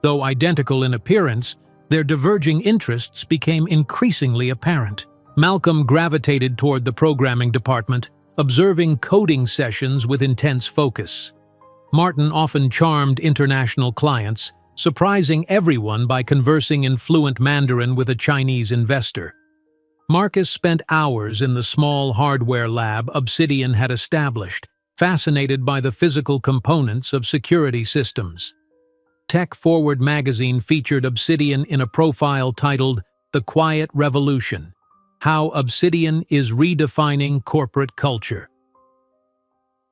Though identical in appearance, their diverging interests became increasingly apparent. Malcolm gravitated toward the programming department, observing coding sessions with intense focus. Martin often charmed international clients, surprising everyone by conversing in fluent Mandarin with a Chinese investor. Marcus spent hours in the small hardware lab Obsidian had established, fascinated by the physical components of security systems. Tech Forward magazine featured Obsidian in a profile titled "The Quiet Revolution: How Obsidian is Redefining Corporate Culture."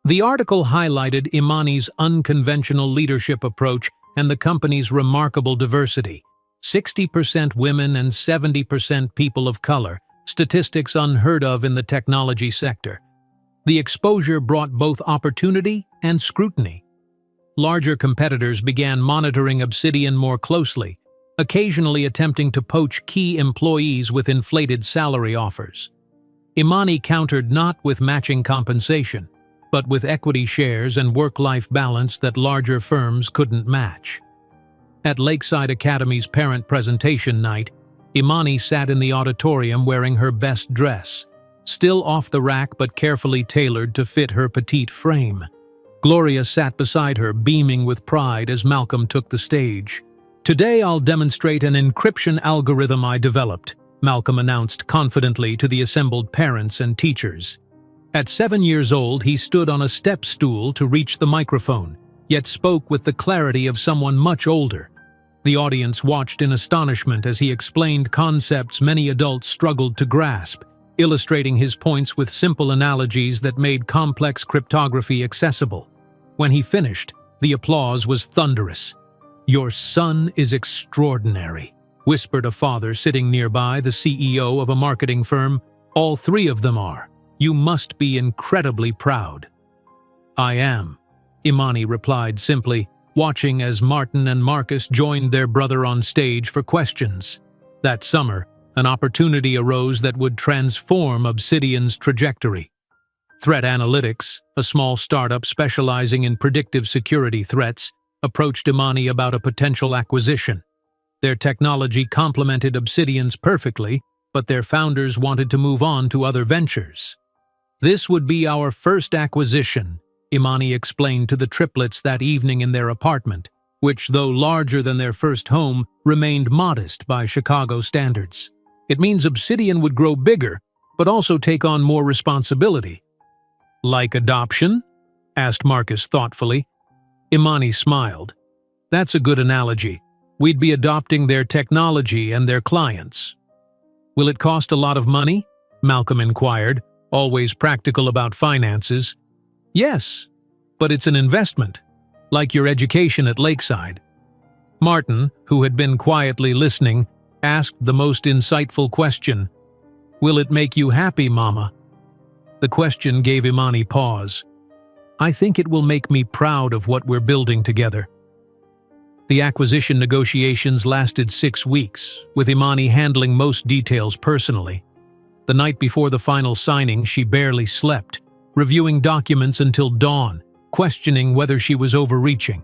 The article highlighted Imani's unconventional leadership approach and the company's remarkable diversity: 60% women and 70% people of color, statistics unheard of in the technology sector. The exposure brought both opportunity and scrutiny. Larger competitors began monitoring Obsidian more closely, occasionally attempting to poach key employees with inflated salary offers. Imani countered not with matching compensation, but with equity shares and work-life balance that larger firms couldn't match. At Lakeside Academy's parent presentation night, Imani sat in the auditorium wearing her best dress, still off the rack but carefully tailored to fit her petite frame. Gloria sat beside her, beaming with pride as Malcolm took the stage. "Today I'll demonstrate an encryption algorithm I developed," Malcolm announced confidently to the assembled parents and teachers. At 7 years old, he stood on a step stool to reach the microphone, yet spoke with the clarity of someone much older. The audience watched in astonishment as he explained concepts many adults struggled to grasp, illustrating his points with simple analogies that made complex cryptography accessible. When he finished, the applause was thunderous. "Your son is extraordinary," whispered a father sitting nearby, the CEO of a marketing firm. "All 3 of them are. You must be incredibly proud." "I am," Imani replied simply, watching as Martin and Marcus joined their brother on stage for questions. That summer, an opportunity arose that would transform Obsidian's trajectory. Threat Analytics, a small startup specializing in predictive security threats, approached Imani about a potential acquisition. Their technology complemented Obsidian's perfectly, but their founders wanted to move on to other ventures. "This would be our first acquisition," Imani explained to the triplets that evening in their apartment, which, though larger than their first home, remained modest by Chicago standards. It means Obsidian would grow bigger, but also take on more responsibility. Like adoption? Asked Marcus thoughtfully. Imani smiled. That's a good analogy. We'd be adopting their technology and their clients. Will it cost a lot of money? Malcolm inquired, always practical about finances. Yes, but it's an investment, like your education at Lakeside. Martin, who had been quietly listening, asked the most insightful question. Will it make you happy, Mama? The question gave Imani pause. I think it will make me proud of what we're building together. The acquisition negotiations lasted 6 weeks, with Imani handling most details personally. The night before the final signing, she barely slept, reviewing documents until dawn, questioning whether she was overreaching.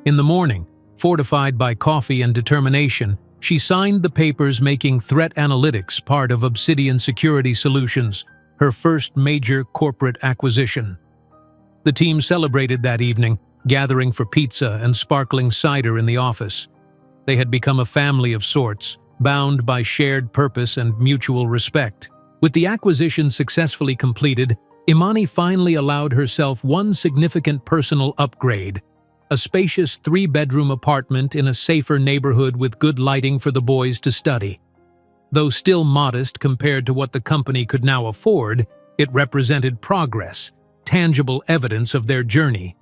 In the morning, fortified by coffee and determination, she signed the papers, making threat analytics part of Obsidian Security Solutions, her first major corporate acquisition. The team celebrated that evening, gathering for pizza and sparkling cider in the office. They had become a family of sorts, bound by shared purpose and mutual respect. With the acquisition successfully completed, Imani finally allowed herself one significant personal upgrade: a spacious 3-bedroom apartment in a safer neighborhood with good lighting for the boys to study. Though still modest compared to what the company could now afford, it represented progress, tangible evidence of their journey.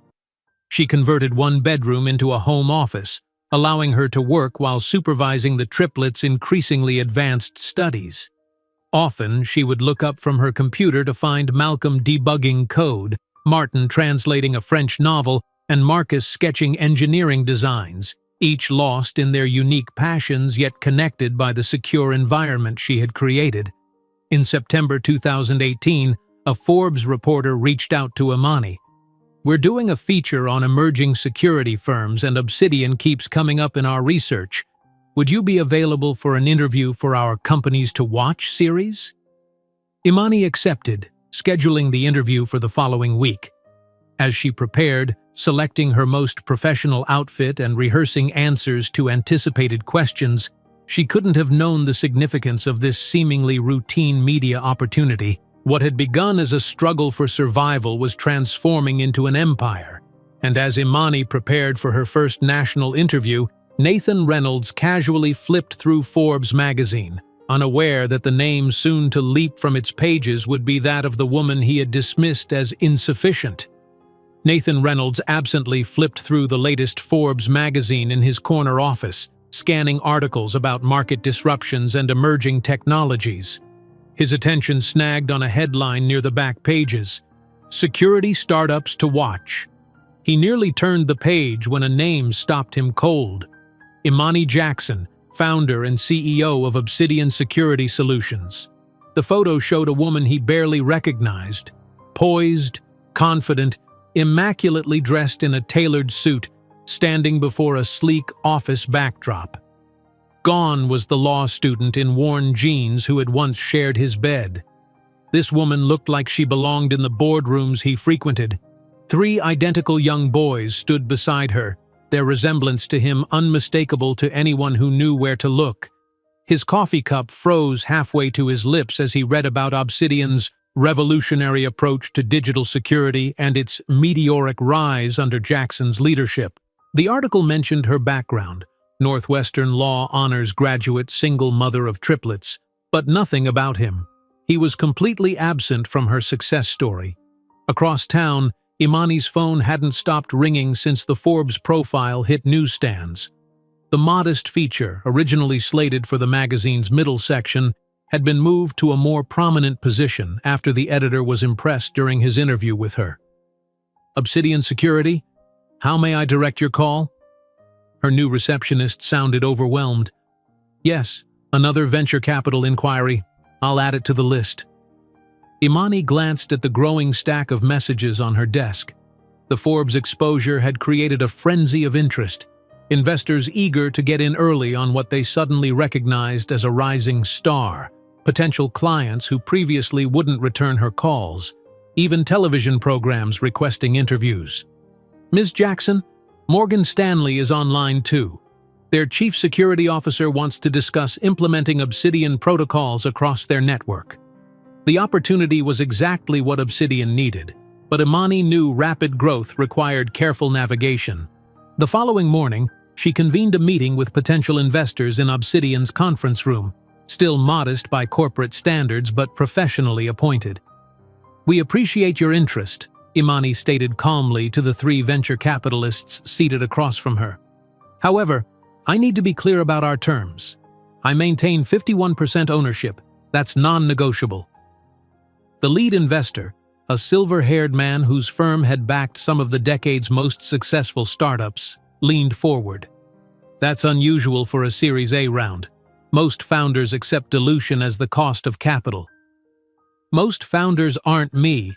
She converted one bedroom into a home office, allowing her to work while supervising the triplets' increasingly advanced studies. Often, she would look up from her computer to find Malcolm debugging code, Martin translating a French novel, and Marcus sketching engineering designs, each lost in their unique passions yet connected by the secure environment she had created. In September 2018, a Forbes reporter reached out to Imani. We're doing a feature on emerging security firms, and Obsidian keeps coming up in our research. Would you be available for an interview for our Companies to Watch series? Imani accepted, scheduling the interview for the following week. As she prepared, selecting her most professional outfit and rehearsing answers to anticipated questions, she couldn't have known the significance of this seemingly routine media opportunity. What had begun as a struggle for survival was transforming into an empire, and as Imani prepared for her first national interview, Nathan Reynolds casually flipped through Forbes magazine, unaware that the name soon to leap from its pages would be that of the woman he had dismissed as insufficient. Nathan Reynolds absently flipped through the latest Forbes magazine in his corner office, scanning articles about market disruptions and emerging technologies. His attention snagged on a headline near the back pages: Security Startups to Watch. He nearly turned the page when a name stopped him cold: Imani Jackson, founder and CEO of Obsidian Security Solutions. The photo showed a woman he barely recognized, poised, confident, immaculately dressed in a tailored suit, standing before a sleek office backdrop. Gone was the law student in worn jeans who had once shared his bed. This woman looked like she belonged in the boardrooms he frequented. 3 identical young boys stood beside her, their resemblance to him unmistakable to anyone who knew where to look. His coffee cup froze halfway to his lips as he read about Obsidian's revolutionary approach to digital security and its meteoric rise under Jackson's leadership. The article mentioned her background: Northwestern Law Honors graduate, single mother of triplets, but nothing about him. He was completely absent from her success story. Across town, Imani's phone hadn't stopped ringing since the Forbes profile hit newsstands. The modest feature, originally slated for the magazine's middle section, had been moved to a more prominent position after the editor was impressed during his interview with her. Obsidian Security? How may I direct your call? Her new receptionist sounded overwhelmed. Yes, another venture capital inquiry. I'll add it to the list. Imani glanced at the growing stack of messages on her desk. The Forbes exposure had created a frenzy of interest, investors eager to get in early on what they suddenly recognized as a rising star, potential clients who previously wouldn't return her calls, even television programs requesting interviews. Ms. Jackson, Morgan Stanley is online too. Their chief security officer wants to discuss implementing Obsidian protocols across their network. The opportunity was exactly what Obsidian needed, but Imani knew rapid growth required careful navigation. The following morning, she convened a meeting with potential investors in Obsidian's conference room, still modest by corporate standards but professionally appointed. "We appreciate your interest," Imani stated calmly to the three venture capitalists seated across from her. "However, I need to be clear about our terms. I maintain 51% ownership. That's non-negotiable." The lead investor, a silver-haired man whose firm had backed some of the decade's most successful startups, leaned forward. "That's unusual for a Series A round. Most founders accept dilution as the cost of capital." "Most founders aren't me."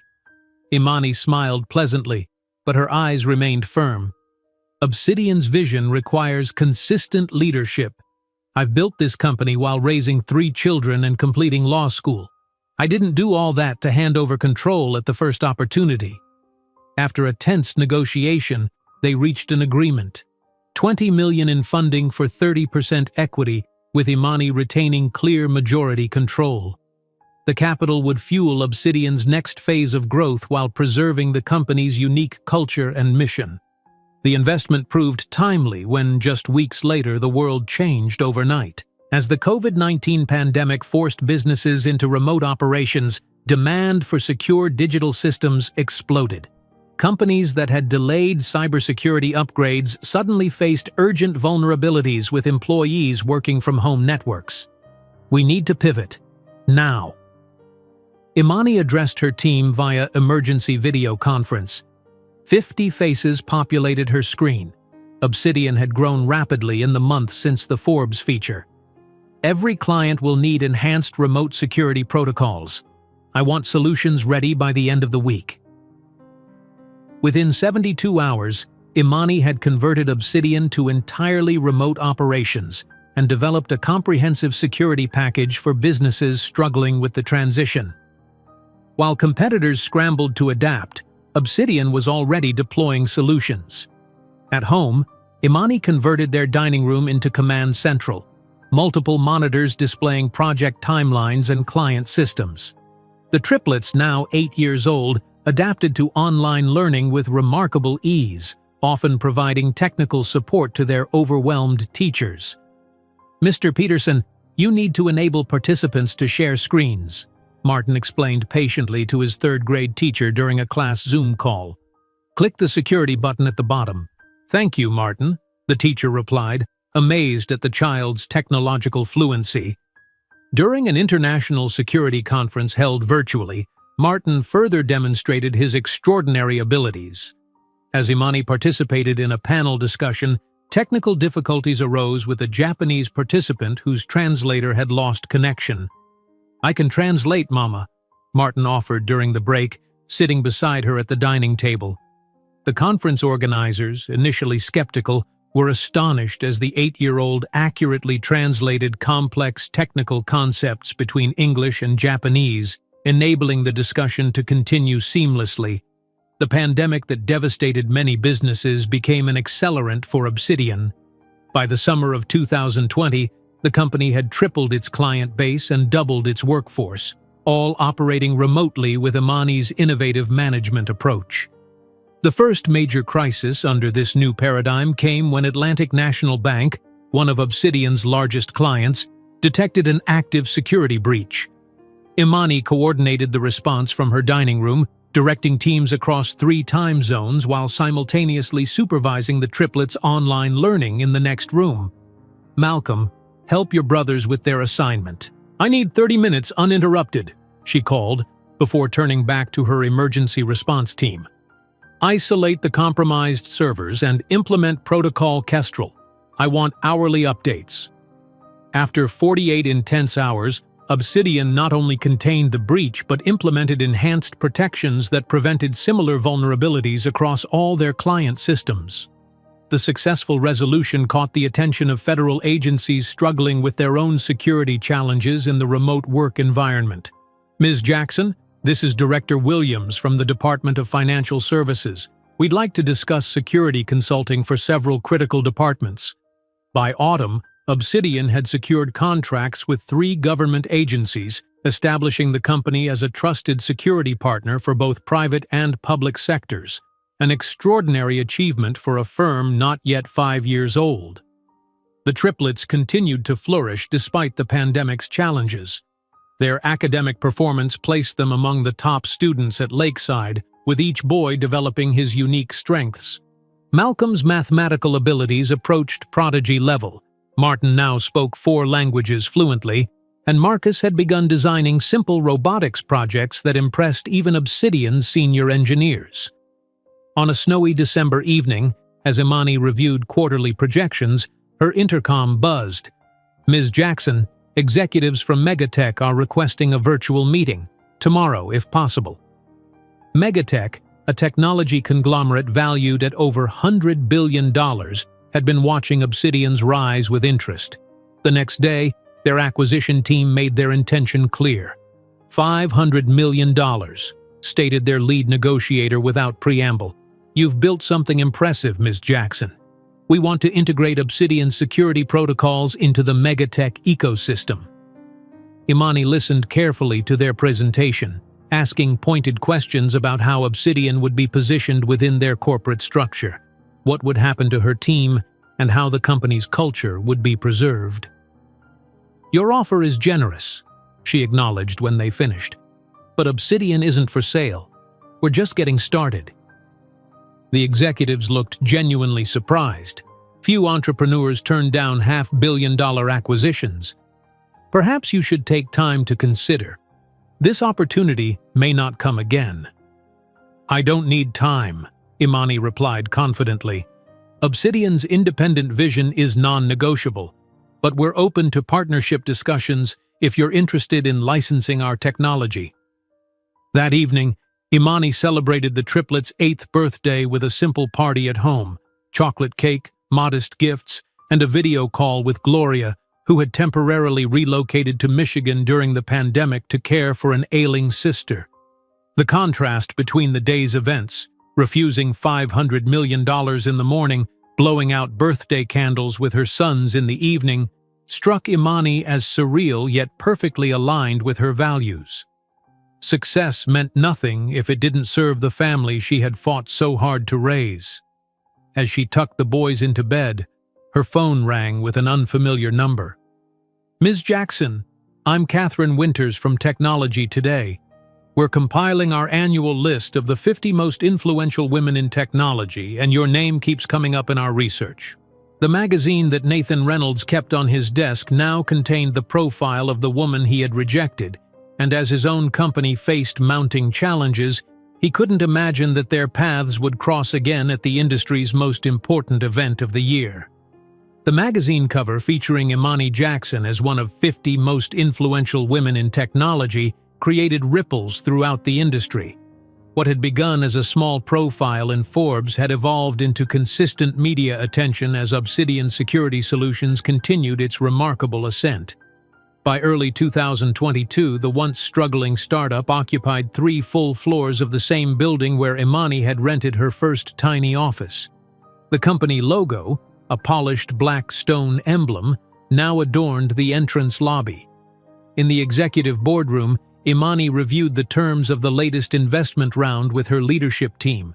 Imani smiled pleasantly, but her eyes remained firm. "Obsidian's vision requires consistent leadership. I've built this company while raising 3 children and completing law school. I didn't do all that to hand over control at the first opportunity." After a tense negotiation, they reached an agreement. $20 million in funding for 30% equity, with Imani retaining clear majority control. The capital would fuel Obsidian's next phase of growth while preserving the company's unique culture and mission. The investment proved timely when, just weeks later, the world changed overnight. As the COVID-19 pandemic forced businesses into remote operations, demand for secure digital systems exploded. Companies that had delayed cybersecurity upgrades suddenly faced urgent vulnerabilities with employees working from home networks. "We need to pivot. Now." Imani addressed her team via emergency video conference. 50 faces populated her screen. Obsidian had grown rapidly in the months since the Forbes feature. "Every client will need enhanced remote security protocols. I want solutions ready by the end of the week." Within 72 hours, Imani had converted Obsidian to entirely remote operations and developed a comprehensive security package for businesses struggling with the transition. While competitors scrambled to adapt, Obsidian was already deploying solutions. At home, Imani converted their dining room into Command Central, multiple monitors displaying project timelines and client systems. The triplets, now 8 years old, adapted to online learning with remarkable ease, often providing technical support to their overwhelmed teachers. "Mr. Peterson, you need to enable participants to share screens," Martin explained patiently to his third-grade teacher during a class Zoom call. "Click the security button at the bottom." "Thank you, Martin," the teacher replied, amazed at the child's technological fluency. During an international security conference held virtually, Martin further demonstrated his extraordinary abilities. As Imani participated in a panel discussion, technical difficulties arose with a Japanese participant whose translator had lost connection. "I can translate, Mama," Martin offered during the break, sitting beside her at the dining table. The conference organizers, initially skeptical, were astonished as the 8-year-old accurately translated complex technical concepts between English and Japanese, enabling the discussion to continue seamlessly. The pandemic that devastated many businesses became an accelerant for Obsidian. By the summer of 2020, the company had tripled its client base and doubled its workforce, all operating remotely with Imani's innovative management approach. The first major crisis under this new paradigm came when Atlantic National Bank, one of Obsidian's largest clients, detected an active security breach. Imani coordinated the response from her dining room, directing teams across 3 time zones while simultaneously supervising the triplets' online learning in the next room. "Malcolm, help your brothers with their assignment. I need 30 minutes uninterrupted," she called, before turning back to her emergency response team. "Isolate the compromised servers and implement Protocol Kestrel. I want hourly updates." After 48 intense hours, Obsidian not only contained the breach but implemented enhanced protections that prevented similar vulnerabilities across all their client systems. The successful resolution caught the attention of federal agencies struggling with their own security challenges in the remote work environment. "Ms. Jackson, this is Director Williams from the Department of Financial Services. We'd like to discuss security consulting for several critical departments. By autumn, Obsidian had secured contracts with 3 government agencies, establishing the company as a trusted security partner for both private and public sectors, an extraordinary achievement for a firm not yet 5 years old. The triplets continued to flourish despite the pandemic's challenges. Their academic performance placed them among the top students at Lakeside, with each boy developing his unique strengths. Malcolm's mathematical abilities approached prodigy level. Martin now spoke 4 languages fluently, and Marcus had begun designing simple robotics projects that impressed even Obsidian's senior engineers. On a snowy December evening, as Imani reviewed quarterly projections, her intercom buzzed. "Ms. Jackson, executives from Megatech are requesting a virtual meeting, tomorrow if possible." Megatech, a technology conglomerate valued at over $100 billion, had been watching Obsidian's rise with interest. The next day, their acquisition team made their intention clear. $500 million, stated their lead negotiator without preamble. "You've built something impressive, Ms. Jackson. We want to integrate Obsidian's security protocols into the Megatech ecosystem." Imani listened carefully to their presentation, asking pointed questions about how Obsidian would be positioned within their corporate structure, what would happen to her team, and how the company's culture would be preserved. "Your offer is generous," she acknowledged when they finished. "But Obsidian isn't for sale. We're just getting started." The executives looked genuinely surprised. Few entrepreneurs turn down half-billion-dollar acquisitions. "Perhaps you should take time to consider. This opportunity may not come again." "I don't need time," Imani replied confidently. "Obsidian's independent vision is non-negotiable, but we're open to partnership discussions if you're interested in licensing our technology." That evening, Imani celebrated the triplets' 8th birthday with a simple party at home, chocolate cake, modest gifts, and a video call with Gloria, who had temporarily relocated to Michigan during the pandemic to care for an ailing sister. The contrast between the day's events, refusing $500 million in the morning, blowing out birthday candles with her sons in the evening, struck Imani as surreal yet perfectly aligned with her values. Success meant nothing if it didn't serve the family she had fought so hard to raise. As she tucked the boys into bed, her phone rang with an unfamiliar number. "Ms. Jackson, I'm Catherine Winters from Technology Today. We're compiling our annual list of the 50 most influential women in technology, and your name keeps coming up in our research." The magazine that Nathan Reynolds kept on his desk now contained the profile of the woman he had rejected, and as his own company faced mounting challenges, he couldn't imagine that their paths would cross again at the industry's most important event of the year. The magazine cover featuring Imani Jackson as one of 50 most influential women in technology created ripples throughout the industry. What had begun as a small profile in Forbes had evolved into consistent media attention as Obsidian Security Solutions continued its remarkable ascent. By early 2022, the once struggling startup occupied 3 full floors of the same building where Imani had rented her first tiny office. The company logo, a polished black stone emblem, now adorned the entrance lobby. In the executive boardroom, Imani reviewed the terms of the latest investment round with her leadership team.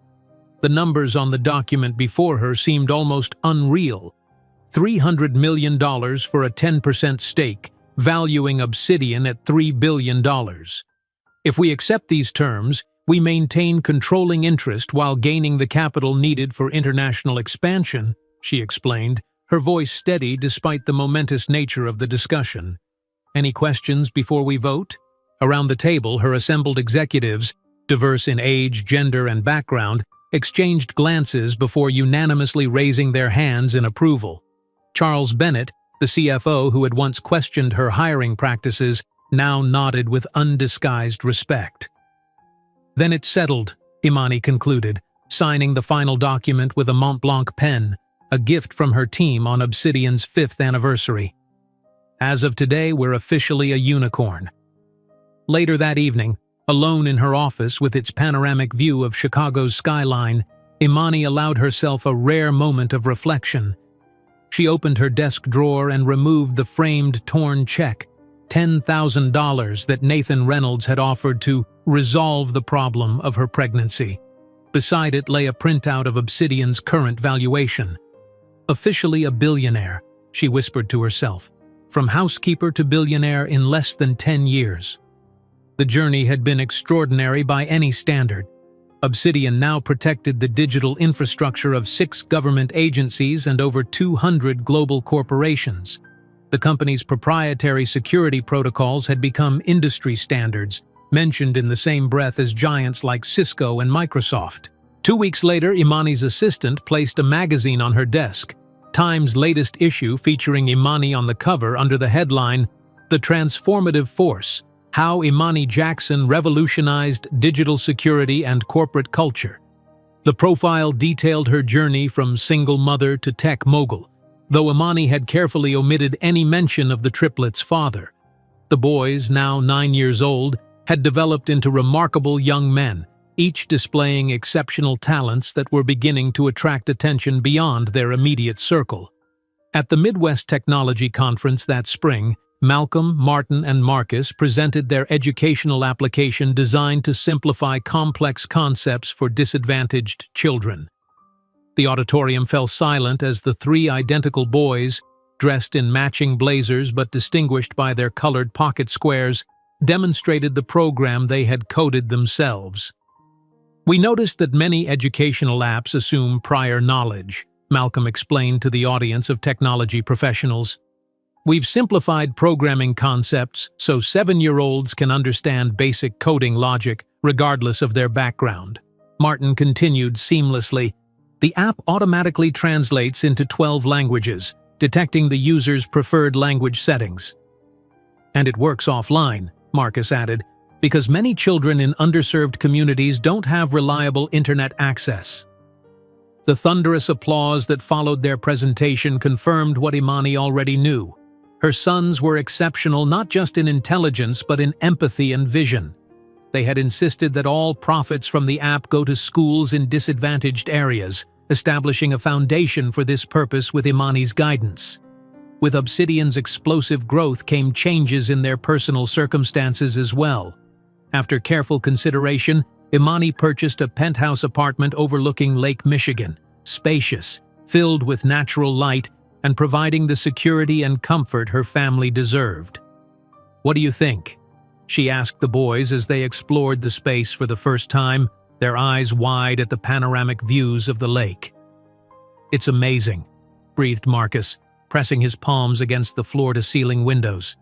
The numbers on the document before her seemed almost unreal. $300 million for a 10% stake, valuing Obsidian at $3 billion. "If we accept these terms, we maintain controlling interest while gaining the capital needed for international expansion," she explained, her voice steady despite the momentous nature of the discussion. "Any questions before we vote?" Around the table, her assembled executives, diverse in age, gender, and background, exchanged glances before unanimously raising their hands in approval. Charles Bennett, the CFO who had once questioned her hiring practices, now nodded with undisguised respect. "Then it's settled," Imani concluded, signing the final document with a Montblanc pen, a gift from her team on Obsidian's 5th anniversary. "As of today, we're officially a unicorn." Later that evening, alone in her office with its panoramic view of Chicago's skyline, Imani allowed herself a rare moment of reflection. She opened her desk drawer and removed the framed torn check, $10,000 that Nathan Reynolds had offered to resolve the problem of her pregnancy. Beside it lay a printout of Obsidian's current valuation. Officially a billionaire, she whispered to herself. From housekeeper to billionaire in less than 10 years. The journey had been extraordinary by any standard. Obsidian now protected the digital infrastructure of 6 government agencies and over 200 global corporations. The company's proprietary security protocols had become industry standards, mentioned in the same breath as giants like Cisco and Microsoft. 2 weeks later, Imani's assistant placed a magazine on her desk. Time's latest issue featuring Imani on the cover under the headline, "The Transformative Force: How Imani Jackson Revolutionized Digital Security and Corporate Culture." The profile detailed her journey from single mother to tech mogul, though Imani had carefully omitted any mention of the triplets' father. The boys, now 9 years old, had developed into remarkable young men, each displaying exceptional talents that were beginning to attract attention beyond their immediate circle. At the Midwest Technology Conference that spring, Malcolm, Martin, and Marcus presented their educational application designed to simplify complex concepts for disadvantaged children. The auditorium fell silent as the 3 identical boys, dressed in matching blazers but distinguished by their colored pocket squares, demonstrated the program they had coded themselves. "We noticed that many educational apps assume prior knowledge," Malcolm explained to the audience of technology professionals. "We've simplified programming concepts so 7-year-olds can understand basic coding logic regardless of their background." Martin continued seamlessly. "The app automatically translates into 12 languages, detecting the user's preferred language settings. And it works offline," Marcus added, "because many children in underserved communities don't have reliable internet access." The thunderous applause that followed their presentation confirmed what Imani already knew. Her sons were exceptional not just in intelligence but in empathy and vision. They had insisted that all profits from the app go to schools in disadvantaged areas, establishing a foundation for this purpose with Imani's guidance. With Obsidian's explosive growth came changes in their personal circumstances as well. After careful consideration, Imani purchased a penthouse apartment overlooking Lake Michigan, spacious, filled with natural light, and providing the security and comfort her family deserved. "What do you think?" she asked the boys as they explored the space for the first time, their eyes wide at the panoramic views of the lake. "It's amazing," breathed Marcus, pressing his palms against the floor-to-ceiling windows.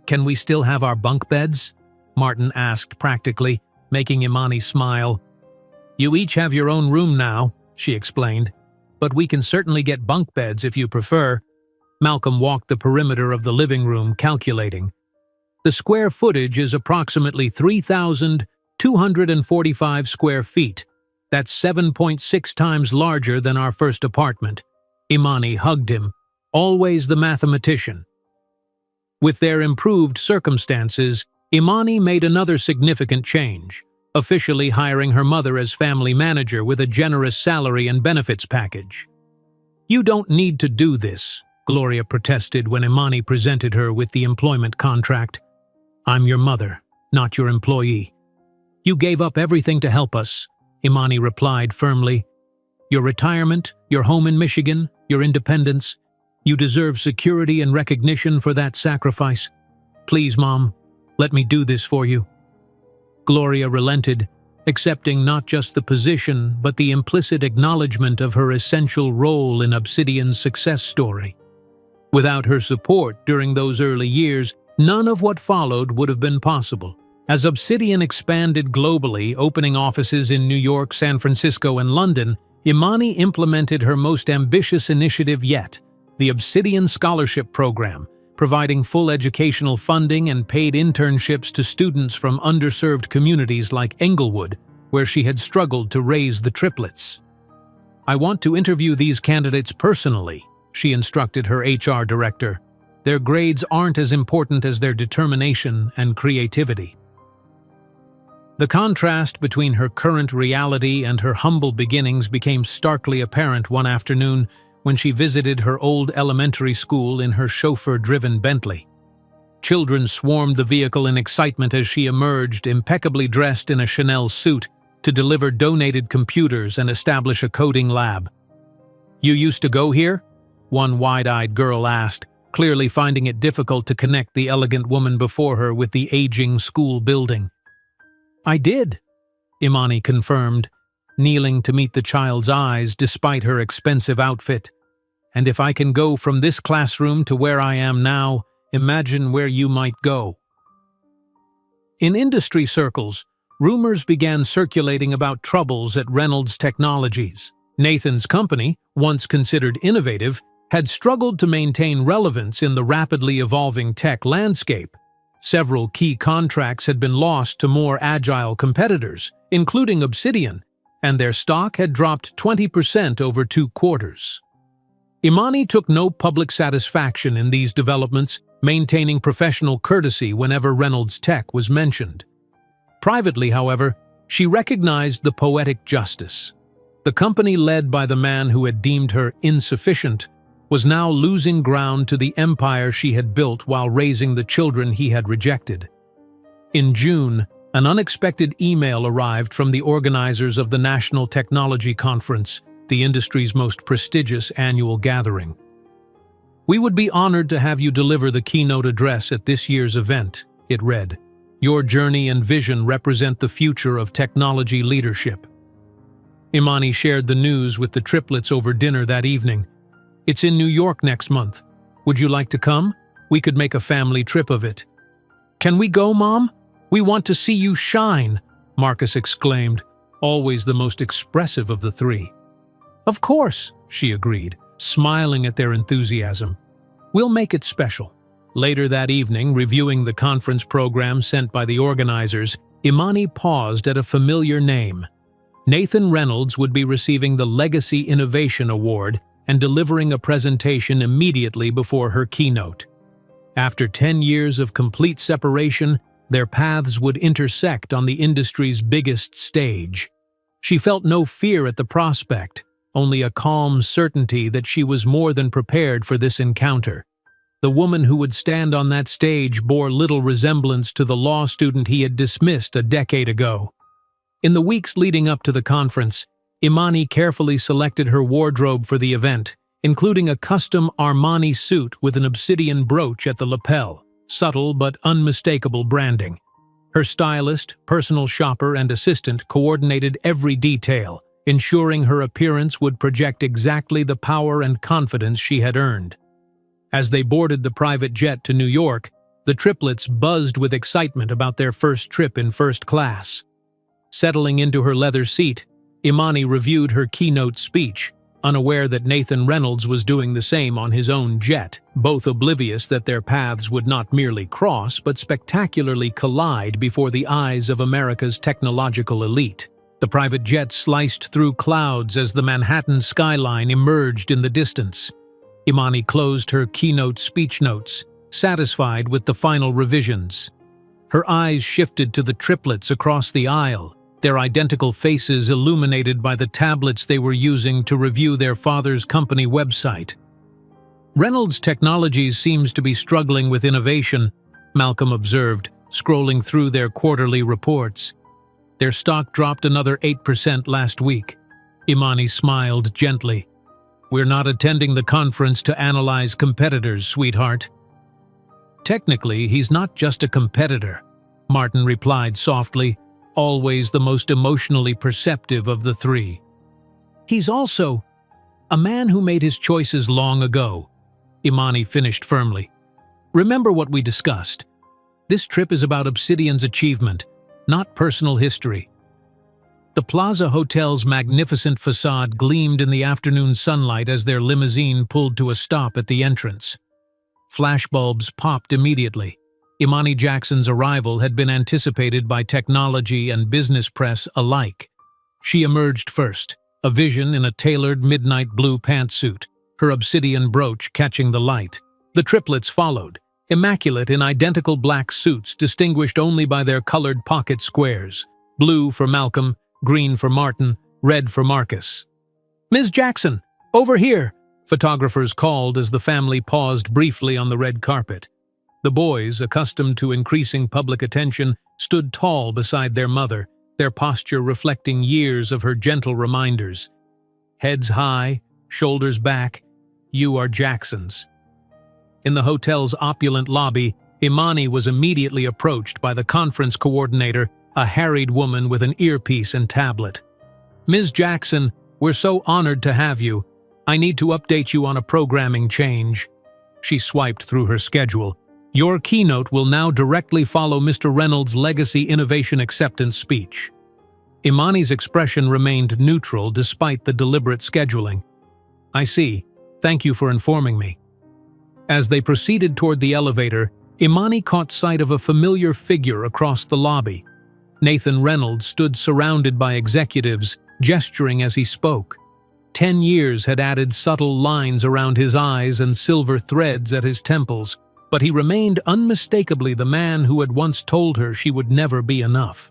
"Can we still have our bunk beds?" Martin asked practically, making Imani smile. "You each have your own room now," she explained, "but we can certainly get bunk beds if you prefer." Malcolm walked the perimeter of the living room, calculating. "The square footage is approximately 3,245 square feet. That's 7.6 times larger than our first apartment." Imani hugged him, always the mathematician. With their improved circumstances, Imani made another significant change, officially hiring her mother as family manager with a generous salary and benefits package. "You don't need to do this," Gloria protested when Imani presented her with the employment contract. "I'm your mother, not your employee." "You gave up everything to help us," Imani replied firmly. "Your retirement, your home in Michigan, your independence. You deserve security and recognition for that sacrifice. Please, Mom, let me do this for you." Gloria relented, accepting not just the position but the implicit acknowledgement of her essential role in Obsidian's success story. Without her support during those early years, none of what followed would have been possible. As Obsidian expanded globally, opening offices in New York, San Francisco, and London, Imani implemented her most ambitious initiative yet, the Obsidian Scholarship Program, providing full educational funding and paid internships to students from underserved communities like Englewood, where she had struggled to raise the triplets. "I want to interview these candidates personally," she instructed her HR director. "Their grades aren't as important as their determination and creativity." The contrast between her current reality and her humble beginnings became starkly apparent one afternoon when she visited her old elementary school in her chauffeur-driven Bentley. Children swarmed the vehicle in excitement as she emerged, impeccably dressed in a Chanel suit, to deliver donated computers and establish a coding lab. "You used to go here?" one wide-eyed girl asked, clearly finding it difficult to connect the elegant woman before her with the aging school building. "I did," Imani confirmed, kneeling to meet the child's eyes despite her expensive outfit. "And if I can go from this classroom to where I am now, imagine where you might go." In industry circles, rumors began circulating about troubles at Reynolds Technologies. Nathan's company, once considered innovative, had struggled to maintain relevance in the rapidly evolving tech landscape. Several key contracts had been lost to more agile competitors, including Obsidian, and their stock had dropped 20% over 2 quarters. Imani took no public satisfaction in these developments, maintaining professional courtesy whenever Reynolds Tech was mentioned. Privately, however, she recognized the poetic justice. The company led by the man who had deemed her insufficient was now losing ground to the empire she had built while raising the children he had rejected. In June, an unexpected email arrived from the organizers of the National Technology Conference, the industry's most prestigious annual gathering. "We would be honored to have you deliver the keynote address at this year's event," it read. "Your journey and vision represent the future of technology leadership." Imani shared the news with the triplets over dinner that evening. "It's in New York next month. Would you like to come? We could make a family trip of it." "Can we go, Mom? We want to see you shine," Marcus exclaimed, always the most expressive of the three. "Of course," she agreed, smiling at their enthusiasm. "We'll make it special." Later that evening, reviewing the conference program sent by the organizers, Imani paused at a familiar name. Nathan Reynolds would be receiving the Legacy Innovation Award and delivering a presentation immediately before her keynote. After 10 years of complete separation, their paths would intersect on the industry's biggest stage. She felt no fear at the prospect, only a calm certainty that she was more than prepared for this encounter. The woman who would stand on that stage bore little resemblance to the law student he had dismissed a decade ago. In the weeks leading up to the conference, Imani carefully selected her wardrobe for the event, including a custom Armani suit with an obsidian brooch at the lapel, subtle but unmistakable branding. Her stylist, personal shopper, and assistant coordinated every detail, ensuring her appearance would project exactly the power and confidence she had earned. As they boarded the private jet to New York, the triplets buzzed with excitement about their first trip in first class. Settling into her leather seat, Imani reviewed her keynote speech, unaware that Nathan Reynolds was doing the same on his own jet, both oblivious that their paths would not merely cross but spectacularly collide before the eyes of America's technological elite. The private jet sliced through clouds as the Manhattan skyline emerged in the distance. Imani closed her keynote speech notes, satisfied with the final revisions. Her eyes shifted to the triplets across the aisle, their identical faces illuminated by the tablets they were using to review their father's company website. "Reynolds Technologies seems to be struggling with innovation," Malcolm observed, scrolling through their quarterly reports. "Their stock dropped another 8% last week." Imani smiled gently. "We're not attending the conference to analyze competitors, sweetheart." "Technically, he's not just a competitor," Martin replied softly, always the most emotionally perceptive of the three. "He's also a man who made his choices long ago," Imani finished firmly. "Remember what we discussed. This trip is about Obsidian's achievement, not personal history." The Plaza Hotel's magnificent facade gleamed in the afternoon sunlight as their limousine pulled to a stop at the entrance. Flashbulbs popped immediately. Imani Jackson's arrival had been anticipated by technology and business press alike. She emerged first, a vision in a tailored midnight blue pantsuit, her obsidian brooch catching the light. The triplets followed, immaculate in identical black suits distinguished only by their colored pocket squares. blue for Malcolm, green for Martin, red for Marcus. "Ms. Jackson, over here!" Photographers called as the family paused briefly on the red carpet. The boys, accustomed to increasing public attention, stood tall beside their mother, their posture reflecting years of her gentle reminders. Heads high, shoulders back, "You are Jacksons." In the hotel's opulent lobby, Imani was immediately approached by the conference coordinator, a harried woman with an earpiece and tablet. "Ms. Jackson, we're so honored to have you. I need to update you on a programming change." She swiped through her schedule. "Your keynote will now directly follow Mr. Reynolds' Legacy Innovation Acceptance speech." Imani's expression remained neutral despite the deliberate scheduling. "I see. Thank you for informing me." As they proceeded toward the elevator, Imani caught sight of a familiar figure across the lobby. Nathan Reynolds stood surrounded by executives, gesturing as he spoke. 10 years had added subtle lines around his eyes and silver threads at his temples, but he remained unmistakably the man who had once told her she would never be enough.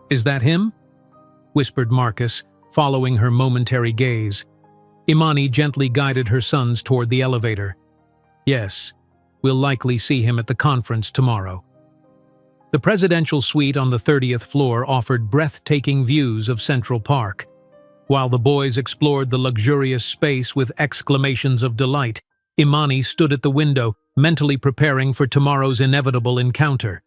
"Is that him?" whispered Marcus, following her momentary gaze. Imani gently guided her sons toward the elevator. "Yes, we'll likely see him at the conference tomorrow." The presidential suite on the 30th floor offered breathtaking views of Central Park. While the boys explored the luxurious space with exclamations of delight, Imani stood at the window, mentally preparing for tomorrow's inevitable encounter.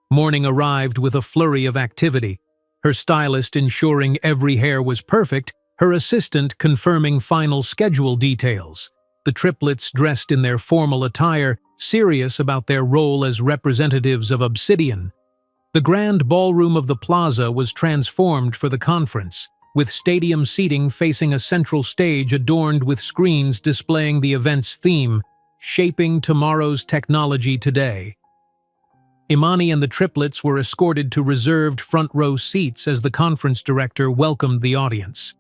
Morning arrived with a flurry of activity, her stylist ensuring every hair was perfect, her assistant confirming final schedule details. The triplets dressed in their formal attire, serious about their role as representatives of Obsidian. The grand ballroom of the plaza was transformed for the conference, with stadium seating facing a central stage adorned with screens displaying the event's theme, "Shaping Tomorrow's Technology Today." Imani and the triplets were escorted to reserved front-row seats as the conference director welcomed the audience.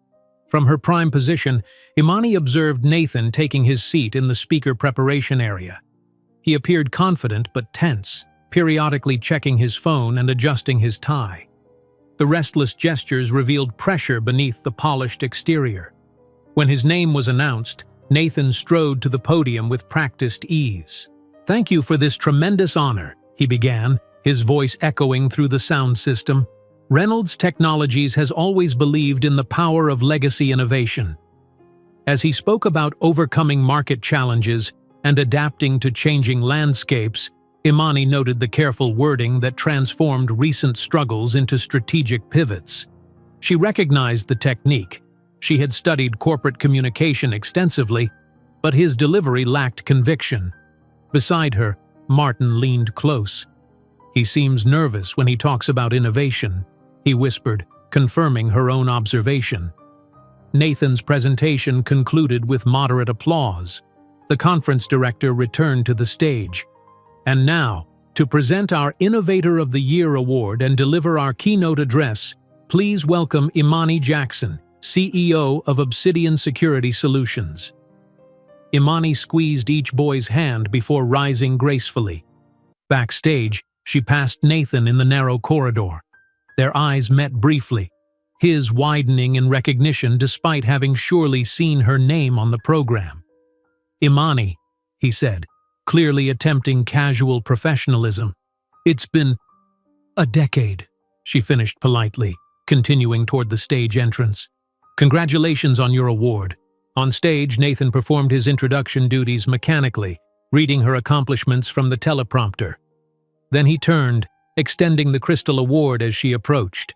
From her prime position, Imani observed Nathan taking his seat in the speaker preparation area. He appeared confident but tense, periodically checking his phone and adjusting his tie. The restless gestures revealed pressure beneath the polished exterior. When his name was announced, Nathan strode to the podium with practiced ease. "Thank you for this tremendous honor," he began, his voice echoing through the sound system. "Reynolds Technologies has always believed in the power of legacy innovation." As he spoke about overcoming market challenges and adapting to changing landscapes, Imani noted the careful wording that transformed recent struggles into strategic pivots. She recognized the technique. She had studied corporate communication extensively, but his delivery lacked conviction. Beside her, Martin leaned close. "He seems nervous when he talks about innovation," he whispered, confirming her own observation. Nathan's presentation concluded with moderate applause. The conference director returned to the stage. "And now, to present our Innovator of the Year award and deliver our keynote address, please welcome Imani Jackson, CEO of Obsidian Security Solutions." Imani squeezed each boy's hand before rising gracefully. Backstage, she passed Nathan in the narrow corridor. Their eyes met briefly, his widening in recognition despite having surely seen her name on the program. "Imani," he said, clearly attempting casual professionalism. "It's been a decade," she finished politely, continuing toward the stage entrance. "Congratulations on your award." On stage, Nathan performed his introduction duties mechanically, reading her accomplishments from the teleprompter. Then he turned, extending the crystal award as she approached.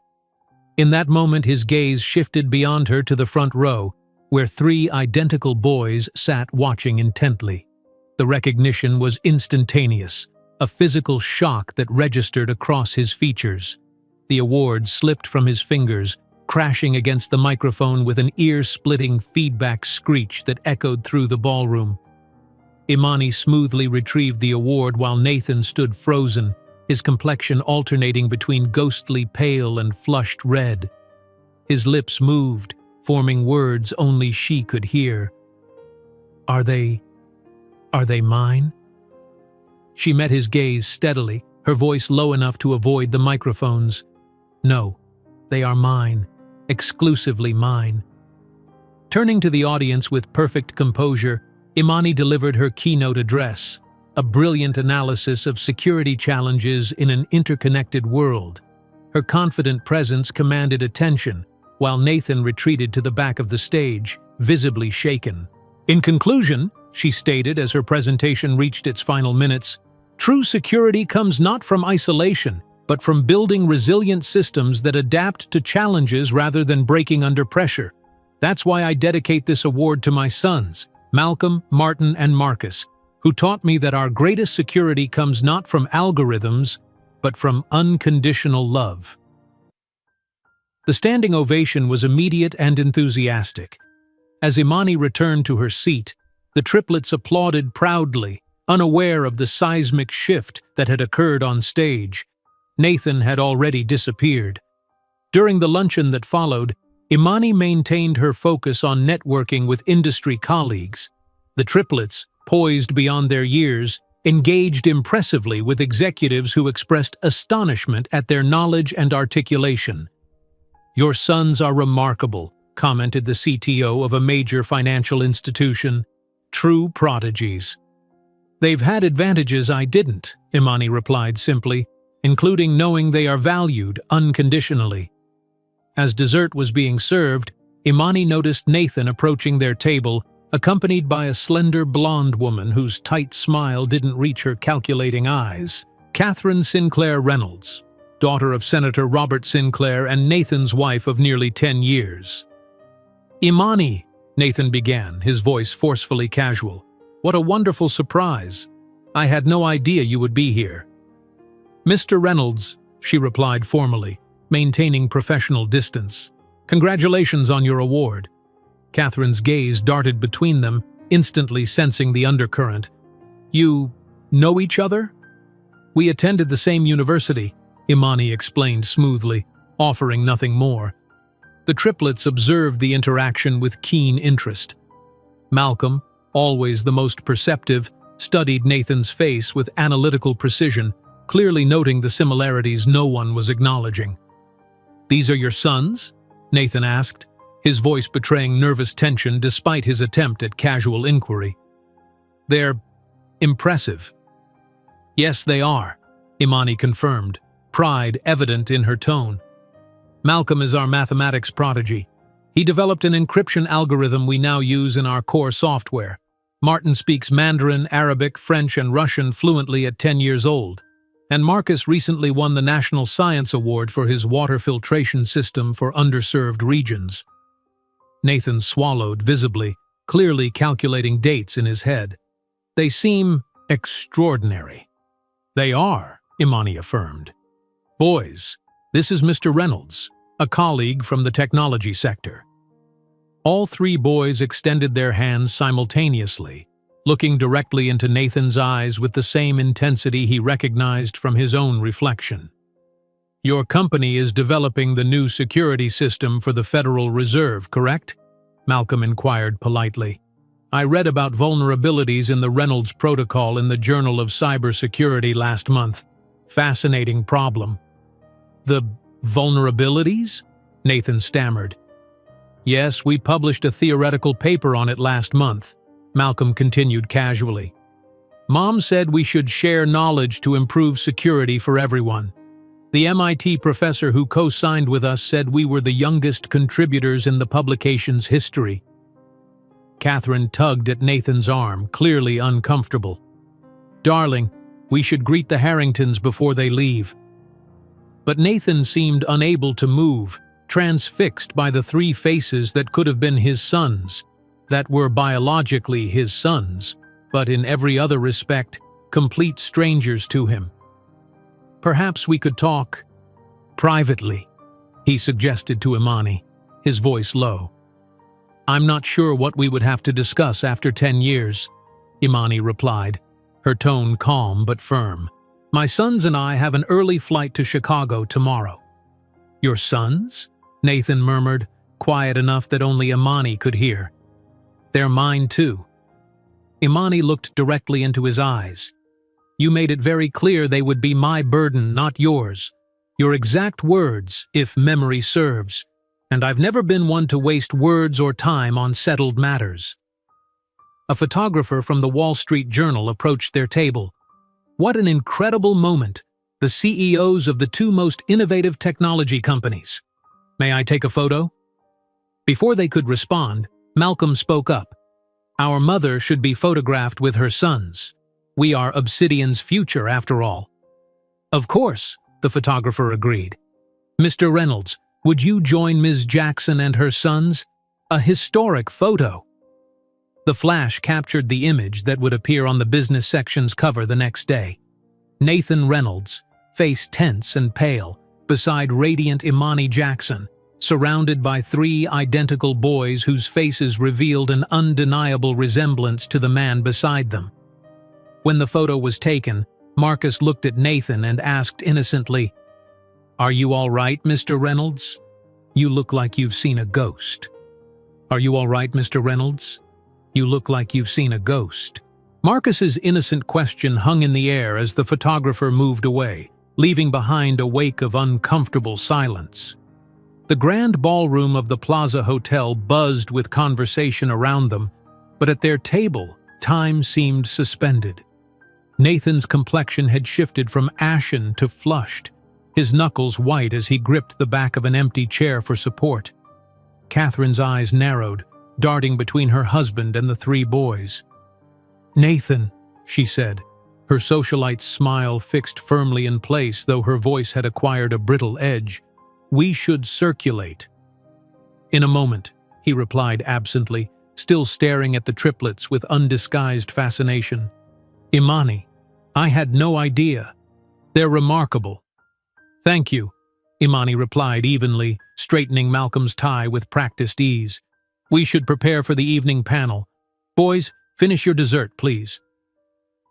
In that moment, his gaze shifted beyond her to the front row, where 3 identical boys sat watching intently. The recognition was instantaneous, a physical shock that registered across his features. The award slipped from his fingers, crashing against the microphone with an ear-splitting feedback screech that echoed through the ballroom. Imani smoothly retrieved the award while Nathan stood frozen, his complexion alternating between ghostly pale and flushed red. His lips moved, forming words only she could hear. Are they mine?" She met his gaze steadily, her voice low enough to avoid the microphones. No, they are mine, exclusively mine. Turning to the audience with perfect composure, Imani delivered her keynote address, a brilliant analysis of security challenges in an interconnected world. Her confident presence commanded attention, while Nathan retreated to the back of the stage, visibly shaken. In conclusion, she stated as her presentation reached its final minutes, "True security comes not from isolation, but from building resilient systems that adapt to challenges rather than breaking under pressure. That's why I dedicate this award to my sons, Malcolm, Martin, and Marcus, who taught me that our greatest security comes not from algorithms, but from unconditional love." The standing ovation was immediate and enthusiastic. As Imani returned to her seat, the triplets applauded proudly, unaware of the seismic shift that had occurred on stage. Nathan had already disappeared. During the luncheon that followed, Imani maintained her focus on networking with industry colleagues. The triplets, poised beyond their years, engaged impressively with executives who expressed astonishment at their knowledge and articulation. "Your sons are remarkable," commented the CTO of a major financial institution. "True prodigies." "They've had advantages I didn't," Imani replied simply, "including knowing they are valued unconditionally." As dessert was being served, Imani noticed Nathan approaching their table, accompanied by a slender blonde woman whose tight smile didn't reach her calculating eyes. Catherine Sinclair Reynolds, daughter of Senator Robert Sinclair and Nathan's wife of nearly 10 years. "Imani," Nathan began, his voice forcefully casual. "What a wonderful surprise. I had no idea you would be here." "Mr. Reynolds," she replied formally, maintaining professional distance. "Congratulations on your award." Catherine's gaze darted between them, instantly sensing the undercurrent. "You know each other?" "We attended the same university," Imani explained smoothly, offering nothing more. The triplets observed the interaction with keen interest. Malcolm, always the most perceptive, studied Nathan's face with analytical precision, clearly noting the similarities no one was acknowledging. "These are your sons?" Nathan asked, his voice betraying nervous tension despite his attempt at casual inquiry. "They're impressive." "Yes, they are," Imani confirmed, pride evident in her tone. "Malcolm is our mathematics prodigy. He developed an encryption algorithm we now use in our core software. Martin speaks Mandarin, Arabic, French, and Russian fluently at 10 years old. And Marcus recently won the National Science Award for his water filtration system for underserved regions." Nathan swallowed visibly, clearly calculating dates in his head. "They seem extraordinary." "They are," Imani affirmed. "Boys, this is Mr. Reynolds, a colleague from the technology sector." All three boys extended their hands simultaneously, looking directly into Nathan's eyes with the same intensity he recognized from his own reflection. "Your company is developing the new security system for the Federal Reserve, correct?" Malcolm inquired politely. "I read about vulnerabilities in the Reynolds Protocol in the Journal of Cybersecurity last month. Fascinating problem." "The vulnerabilities?" Nathan stammered. "Yes, we published a theoretical paper on it last month," Malcolm continued casually. "Mom said we should share knowledge to improve security for everyone. The MIT professor who co-signed with us said we were the youngest contributors in the publication's history." Catherine tugged at Nathan's arm, clearly uncomfortable. "Darling, we should greet the Harringtons before they leave." But Nathan seemed unable to move, transfixed by the three faces that could have been his sons, that were biologically his sons, but in every other respect, complete strangers to him. "Perhaps we could talk privately," he suggested to Imani, his voice low. "I'm not sure what we would have to discuss after 10 years, Imani replied, her tone calm but firm. "My sons and I have an early flight to Chicago tomorrow." "Your sons?" Nathan murmured, quiet enough that only Imani could hear. "They're mine too." Imani looked directly into his eyes. "You made it very clear they would be my burden, not yours. Your exact words, if memory serves. And I've never been one to waste words or time on settled matters. A photographer from the Wall Street Journal approached their table. What an incredible moment! The CEOs of the two most innovative technology companies. May I take a photo? Before they could respond, Malcolm spoke up. Our mother should be photographed with her sons. We are Obsidian's future, after all. Of course, the photographer agreed. Mr. Reynolds, would you join Ms. Jackson and her sons? A historic photo. The flash captured the image that would appear on the business section's cover the next day. Nathan Reynolds, face tense and pale, beside radiant Imani Jackson, surrounded by three identical boys whose faces revealed an undeniable resemblance to the man beside them. When the photo was taken, Marcus looked at Nathan and asked innocently, "Are you all right, Mr. Reynolds? You look like you've seen a ghost." "Are you all right, Mr. Reynolds? You look like you've seen a ghost." Marcus's innocent question hung in the air as the photographer moved away, leaving behind a wake of uncomfortable silence. The grand ballroom of the Plaza Hotel buzzed with conversation around them, but at their table, time seemed suspended. Nathan's complexion had shifted from ashen to flushed, his knuckles white as he gripped the back of an empty chair for support. Catherine's eyes narrowed, darting between her husband and the three boys. "Nathan," she said, her socialite smile fixed firmly in place though her voice had acquired a brittle edge, "we should circulate." "In a moment," he replied absently, still staring at the triplets with undisguised fascination. "Imani, I had no idea. They're remarkable." "Thank you," Imani replied evenly, straightening Malcolm's tie with practiced ease. "We should prepare for the evening panel. Boys, finish your dessert, please."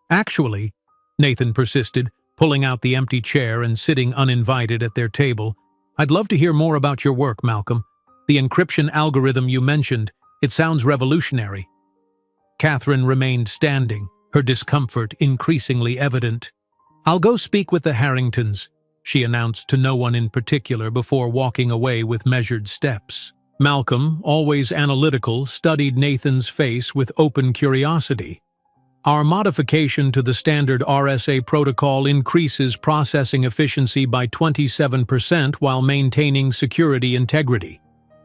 "Actually," Nathan persisted, pulling out the empty chair and sitting uninvited at their table, "I'd love to hear more about your work, Malcolm. The encryption algorithm you mentioned, it sounds revolutionary." Catherine remained standing, her discomfort increasingly evident. "I'll go speak with the Harringtons," she announced to no one in particular before walking away with measured steps. Malcolm, always analytical, studied Nathan's face with open curiosity. "Our modification to the standard RSA protocol increases processing efficiency by 27% while maintaining security integrity.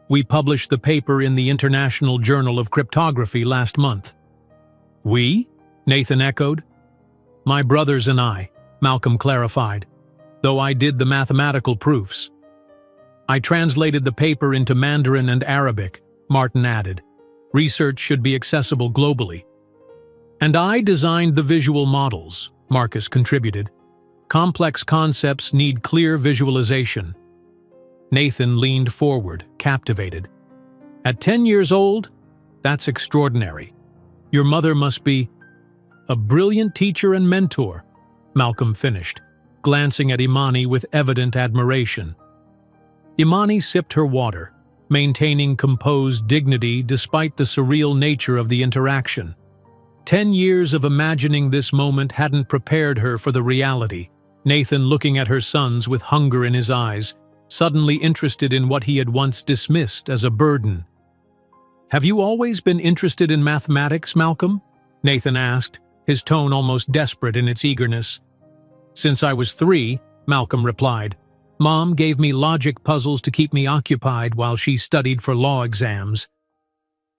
We published the paper in the International Journal of Cryptography last month." "We?" Nathan echoed. "My brothers and I," Malcolm clarified, "though I did the mathematical proofs." "I translated the paper into Mandarin and Arabic," Martin added. "Research should be accessible globally." "And I designed the visual models," Marcus contributed. "Complex concepts need clear visualization." Nathan leaned forward, captivated. "At 10 years old? That's extraordinary. Your mother must be..." "A brilliant teacher and mentor," Malcolm finished, glancing at Imani with evident admiration. Imani sipped her water, maintaining composed dignity despite the surreal nature of the interaction. 10 years of imagining this moment hadn't prepared her for the reality. Nathan, looking at her sons with hunger in his eyes, suddenly interested in what he had once dismissed as a burden. "Have you always been interested in mathematics, Malcolm?" Nathan asked, his tone almost desperate in its eagerness. "Since I was 3, Malcolm replied. "Mom gave me logic puzzles to keep me occupied while she studied for law exams."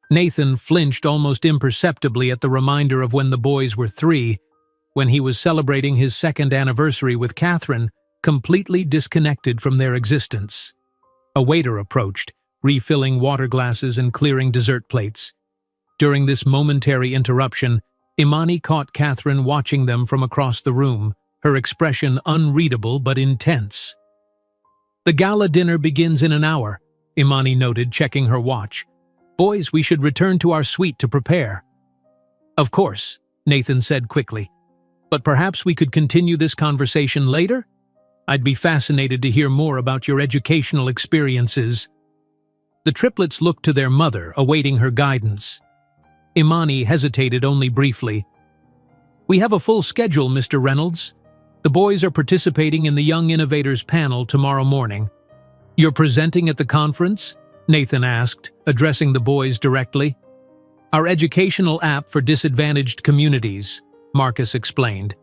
Nathan flinched almost imperceptibly at the reminder of when the boys were 3, when he was celebrating his 2nd anniversary with Catherine, completely disconnected from their existence. A waiter approached, refilling water glasses and clearing dessert plates. During this momentary interruption, Imani caught Catherine watching them from across the room, her expression unreadable but intense. "The gala dinner begins in an hour," Imani noted, checking her watch. "Boys, we should return to our suite to prepare." "Of course," Nathan said quickly. "But perhaps we could continue this conversation later? I'd be fascinated to hear more about your educational experiences." The triplets looked to their mother, awaiting her guidance. Imani hesitated only briefly. "We have a full schedule, Mr. Reynolds. The boys are participating in the Young Innovators panel tomorrow morning. You're presenting at the conference? Nathan asked, addressing the boys directly. Our educational app for disadvantaged communities, Marcus explained.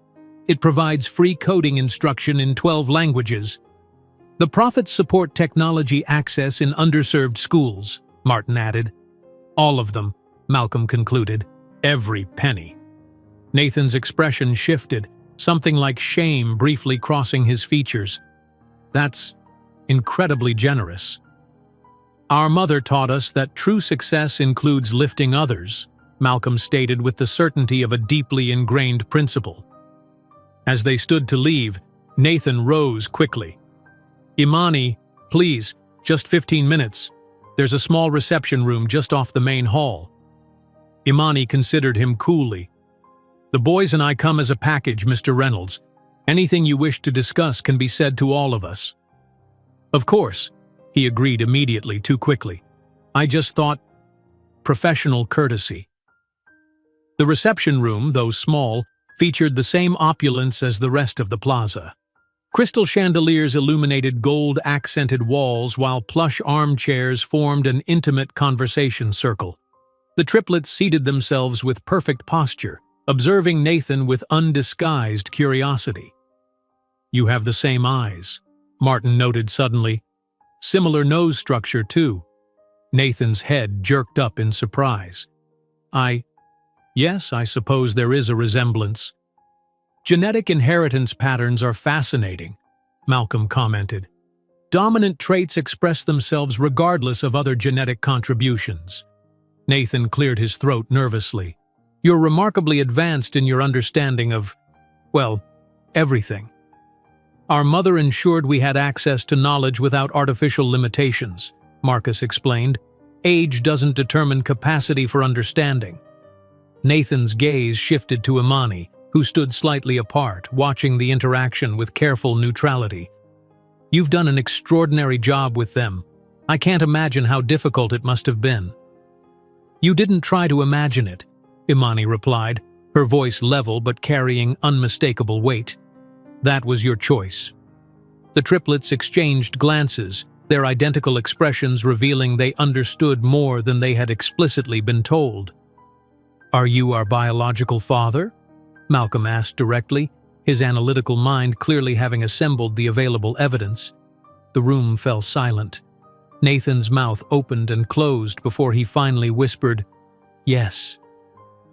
It provides free coding instruction in 12 languages. The profits support technology access in underserved schools, Martin added. All of them, Malcolm concluded. Every penny. Nathan's expression shifted, something like shame briefly crossing his features. That's incredibly generous. Our mother taught us that true success includes lifting others, Malcolm stated with the certainty of a deeply ingrained principle. As they stood to leave, Nathan rose quickly. Imani, please, just 15 minutes. There's a small reception room just off the main hall. Imani considered him coolly. The boys and I come as a package, Mr. Reynolds. Anything you wish to discuss can be said to all of us. Of course, he agreed immediately, too quickly. I just thought, professional courtesy. The reception room, though small, featured the same opulence as the rest of the plaza. Crystal chandeliers illuminated gold-accented walls while plush armchairs formed an intimate conversation circle. The triplets seated themselves with perfect posture, observing Nathan with undisguised curiosity. You have the same eyes, Martin noted suddenly. Similar nose structure, too. Nathan's head jerked up in surprise. Yes, I suppose there is a resemblance. Genetic inheritance patterns are fascinating, Malcolm commented. Dominant traits express themselves regardless of other genetic contributions. Nathan cleared his throat nervously. You're remarkably advanced in your understanding of, well, everything. Our mother ensured we had access to knowledge without artificial limitations, Marcus explained. Age doesn't determine capacity for understanding. Nathan's gaze shifted to Imani, who stood slightly apart, watching the interaction with careful neutrality. You've done an extraordinary job with them. I can't imagine how difficult it must have been. You didn't try to imagine it, Imani replied, her voice level but carrying unmistakable weight. That was your choice. The triplets exchanged glances, their identical expressions revealing they understood more than they had explicitly been told. Are you our biological father? Malcolm asked directly, his analytical mind clearly having assembled the available evidence. The room fell silent. Nathan's mouth opened and closed before he finally whispered, Yes.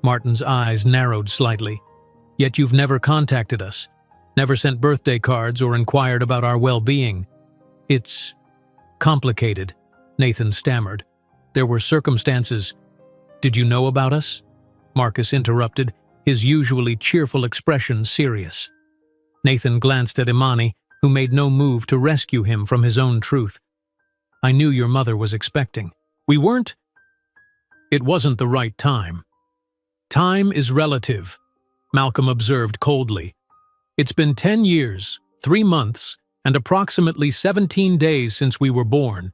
Martin's eyes narrowed slightly. Yet you've never contacted us, never sent birthday cards or inquired about our well-being. It's complicated, Nathan stammered. There were circumstances. Did you know about us? Marcus interrupted, his usually cheerful expression serious. Nathan glanced at Imani, who made no move to rescue him from his own truth. I knew your mother was expecting. We weren't. It wasn't the right time. Time is relative, Malcolm observed coldly. It's been 10 years, 3 months, and approximately 17 days since we were born.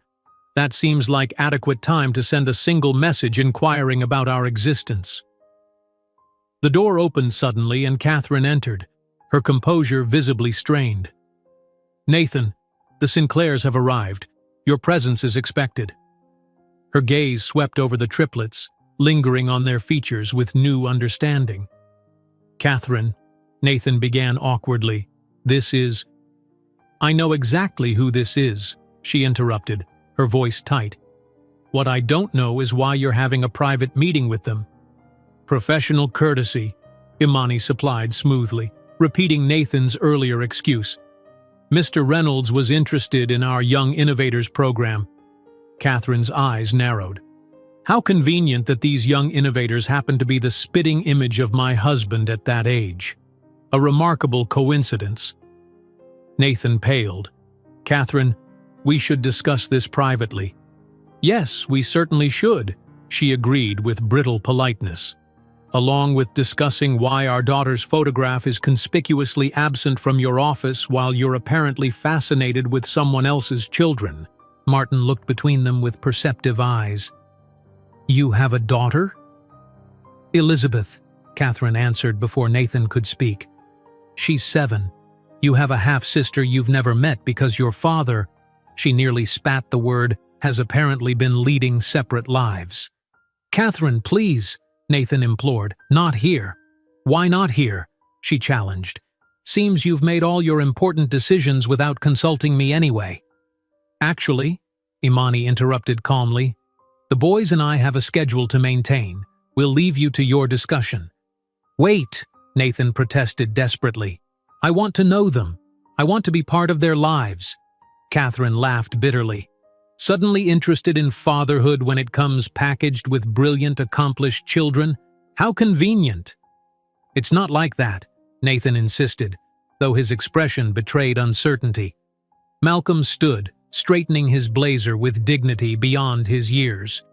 That seems like adequate time to send a single message inquiring about our existence. The door opened suddenly and Catherine entered, her composure visibly strained. Nathan, the Sinclairs have arrived. Your presence is expected. Her gaze swept over the triplets, lingering on their features with new understanding. Catherine, Nathan began awkwardly, I know exactly who this is, she interrupted, her voice tight. What I don't know is why you're having a private meeting with them. Professional courtesy, Imani supplied smoothly, repeating Nathan's earlier excuse. Mr. Reynolds was interested in our Young Innovators program. Catherine's eyes narrowed. How convenient that these young innovators happen to be the spitting image of my husband at that age. A remarkable coincidence. Nathan paled. Catherine, we should discuss this privately. Yes, we certainly should, she agreed with brittle politeness. Along with discussing why our daughter's photograph is conspicuously absent from your office while you're apparently fascinated with someone else's children. Martin looked between them with perceptive eyes. You have a daughter? Elizabeth, Catherine answered before Nathan could speak. She's 7. You have a half-sister you've never met because your father," she nearly spat the word, "has apparently been leading separate lives." "Catherine, please," Nathan implored. "Not here." "Why not here?" she challenged. "Seems you've made all your important decisions without consulting me anyway." "Actually," Imani interrupted calmly, "the boys and I have a schedule to maintain. We'll leave you to your discussion." "Wait," Nathan protested desperately. "I want to know them. I want to be part of their lives." Catherine laughed bitterly. "Suddenly interested in fatherhood when it comes packaged with brilliant, accomplished children? How convenient." "It's not like that," Nathan insisted, though his expression betrayed uncertainty. Malcolm stood, straightening his blazer with dignity beyond his years.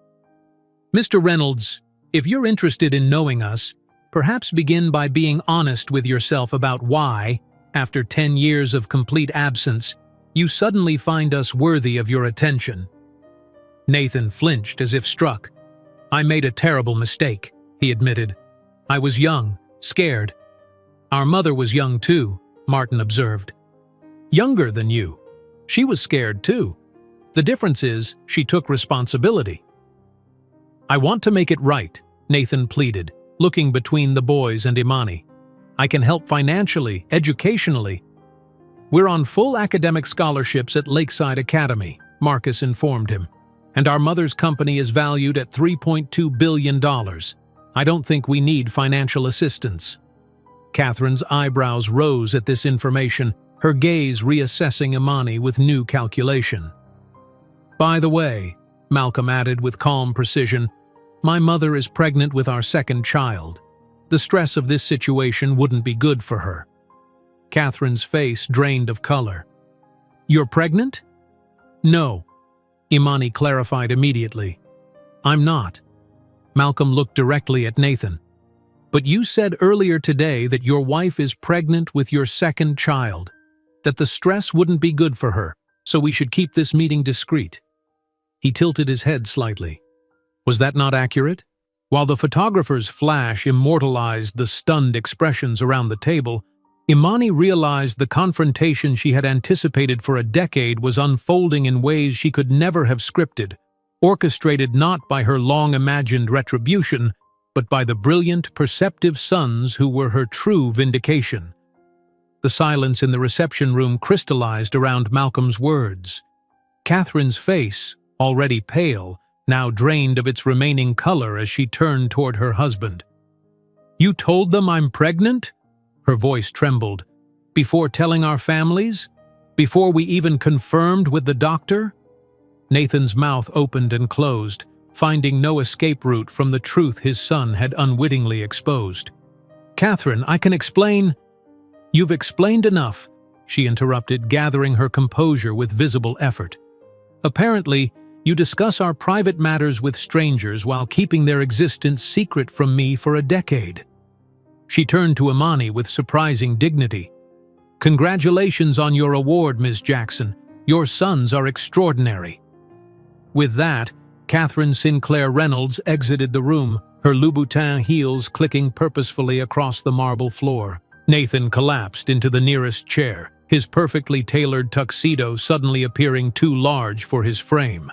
"Mr. Reynolds, if you're interested in knowing us, perhaps begin by being honest with yourself about why, after 10 years of complete absence, you suddenly find us worthy of your attention." Nathan flinched as if struck. "I made a terrible mistake," he admitted. "I was young, scared." "Our mother was young too," Martin observed. "Younger than you. She was scared too. The difference is, she took responsibility." "I want to make it right," Nathan pleaded, looking between the boys and Imani. "I can help financially, educationally." "We're on full academic scholarships at Lakeside Academy," Marcus informed him, "and our mother's company is valued at $3.2 billion. I don't think we need financial assistance." Catherine's eyebrows rose at this information, her gaze reassessing Imani with new calculation. "By the way," Malcolm added with calm precision, "my mother is pregnant with our second child. The stress of this situation wouldn't be good for her." Catherine's face drained of color. "You're pregnant?" "No," Imani clarified immediately. "I'm not." Malcolm looked directly at Nathan. "But you said earlier today that your wife is pregnant with your second child, that the stress wouldn't be good for her, so we should keep this meeting discreet." He tilted his head slightly. Was that not accurate? While the photographer's flash immortalized the stunned expressions around the table, Imani realized the confrontation she had anticipated for a decade was unfolding in ways she could never have scripted, orchestrated not by her long-imagined retribution, but by the brilliant, perceptive sons who were her true vindication. The silence in the reception room crystallized around Malcolm's words. Catherine's face, already pale, now drained of its remaining color as she turned toward her husband. "You told them I'm pregnant?" Her voice trembled. "Before telling our families? Before we even confirmed with the doctor?" Nathan's mouth opened and closed, finding no escape route from the truth his son had unwittingly exposed. "Catherine, I can explain—" "You've explained enough," she interrupted, gathering her composure with visible effort. "Apparently, you discuss our private matters with strangers while keeping their existence secret from me for a decade." She turned to Imani with surprising dignity. "Congratulations on your award, Ms. Jackson. Your sons are extraordinary." With that, Catherine Sinclair Reynolds exited the room, her Louboutin heels clicking purposefully across the marble floor. Nathan collapsed into the nearest chair, his perfectly tailored tuxedo suddenly appearing too large for his frame.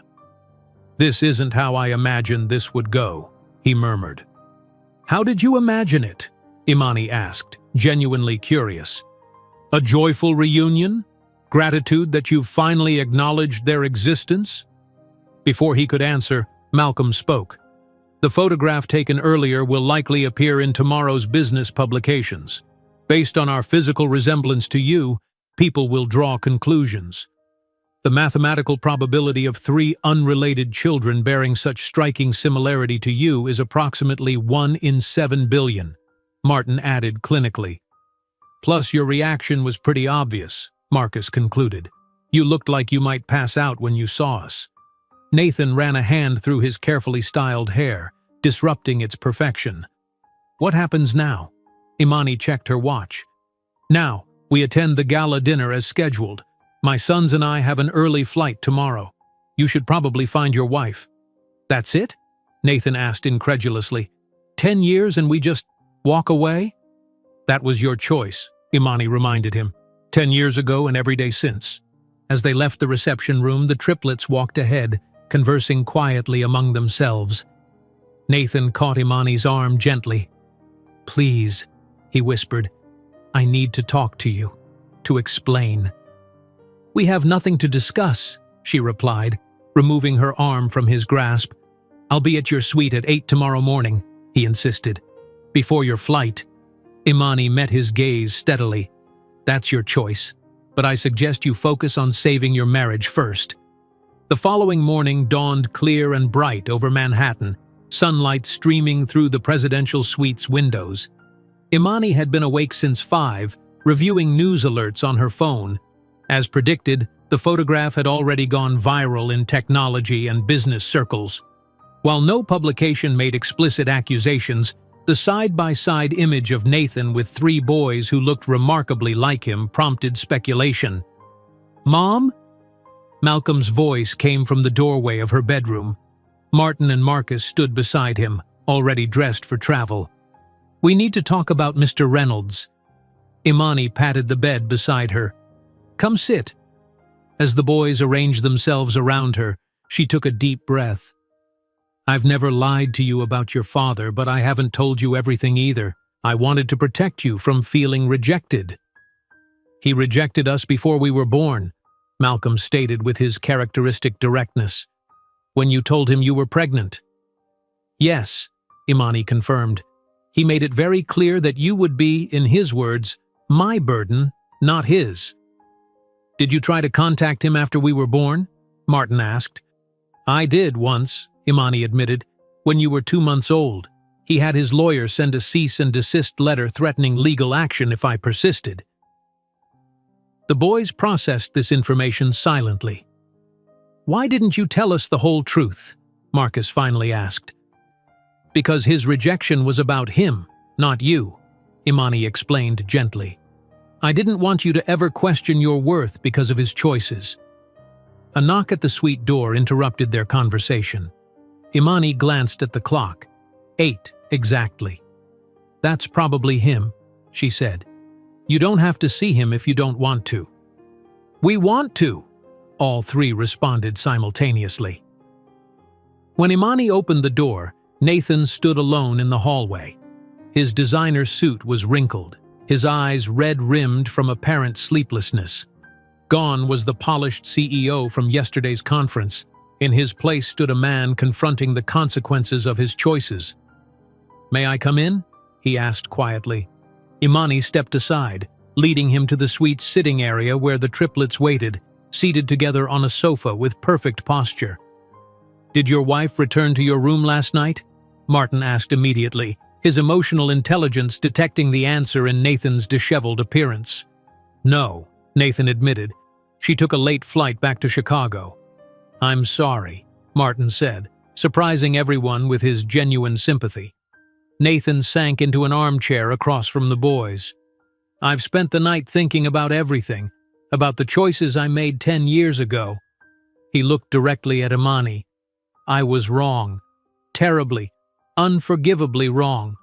"This isn't how I imagined this would go," he murmured. "How did you imagine it?" Imani asked, genuinely curious. "A joyful reunion? Gratitude that you've finally acknowledged their existence?" Before he could answer, Malcolm spoke. "The photograph taken earlier will likely appear in tomorrow's business publications. Based on our physical resemblance to you, people will draw conclusions. The mathematical probability of 3 unrelated children bearing such striking similarity to you is approximately 1 in 7 billion, Martin added clinically. "Plus, your reaction was pretty obvious," Marcus concluded. "You looked like you might pass out when you saw us." Nathan ran a hand through his carefully styled hair, disrupting its perfection. "What happens now?" Imani checked her watch. "Now, we attend the gala dinner as scheduled. My sons and I have an early flight tomorrow. You should probably find your wife." "That's it?" Nathan asked incredulously. 10 years and we just walk away?" "That was your choice," Imani reminded him. 10 years ago and every day since. As they left the reception room, the triplets walked ahead, conversing quietly among themselves. Nathan caught Imani's arm gently. "Please," he whispered, "I need to talk to you, to explain." "We have nothing to discuss," she replied, removing her arm from his grasp. "I'll be at your suite at 8 tomorrow morning," he insisted. "Before your flight." Imani met his gaze steadily. "That's your choice, but I suggest you focus on saving your marriage first." The following morning dawned clear and bright over Manhattan, sunlight streaming through the presidential suite's windows. Imani had been awake since 5, reviewing news alerts on her phone. As predicted, the photograph had already gone viral in technology and business circles. While no publication made explicit accusations, the side-by-side image of Nathan with 3 boys who looked remarkably like him prompted speculation. "Mom?" Malcolm's voice came from the doorway of her bedroom. Martin and Marcus stood beside him, already dressed for travel. "We need to talk about Mr. Reynolds." Imani patted the bed beside her. "Come sit." As the boys arranged themselves around her, she took a deep breath. "I've never lied to you about your father, but I haven't told you everything either. I wanted to protect you from feeling rejected." "He rejected us before we were born," Malcolm stated with his characteristic directness. "When you told him you were pregnant." "Yes," Imani confirmed. "He made it very clear that you would be, in his words, my burden, not his." "Did you try to contact him after we were born?" Martin asked. "I did once," Imani admitted, "when you were 2 months old. He had his lawyer send a cease and desist letter threatening legal action if I persisted." The boys processed this information silently. "Why didn't you tell us the whole truth?" Marcus finally asked. "Because his rejection was about him, not you," Imani explained gently. "I didn't want you to ever question your worth because of his choices." A knock at the suite door interrupted their conversation. Imani glanced at the clock. 8 exactly. "That's probably him," she said. "You don't have to see him if you don't want to." "We want to," all 3 responded simultaneously. When Imani opened the door, Nathan stood alone in the hallway. His designer suit was wrinkled, his eyes red-rimmed from apparent sleeplessness. Gone was the polished CEO from yesterday's conference. In his place stood a man confronting the consequences of his choices. "May I come in?" he asked quietly. Imani stepped aside, leading him to the suite's sitting area where the triplets waited, seated together on a sofa with perfect posture. "Did your wife return to your room last night?" Martin asked immediately, his emotional intelligence detecting the answer in Nathan's disheveled appearance. "No," Nathan admitted. "She took a late flight back to Chicago." "I'm sorry," Martin said, surprising everyone with his genuine sympathy. Nathan sank into an armchair across from the boys. "I've spent the night thinking about everything, about the choices I made 10 years ago." He looked directly at Imani. "I was wrong. Terribly, unforgivably wrong."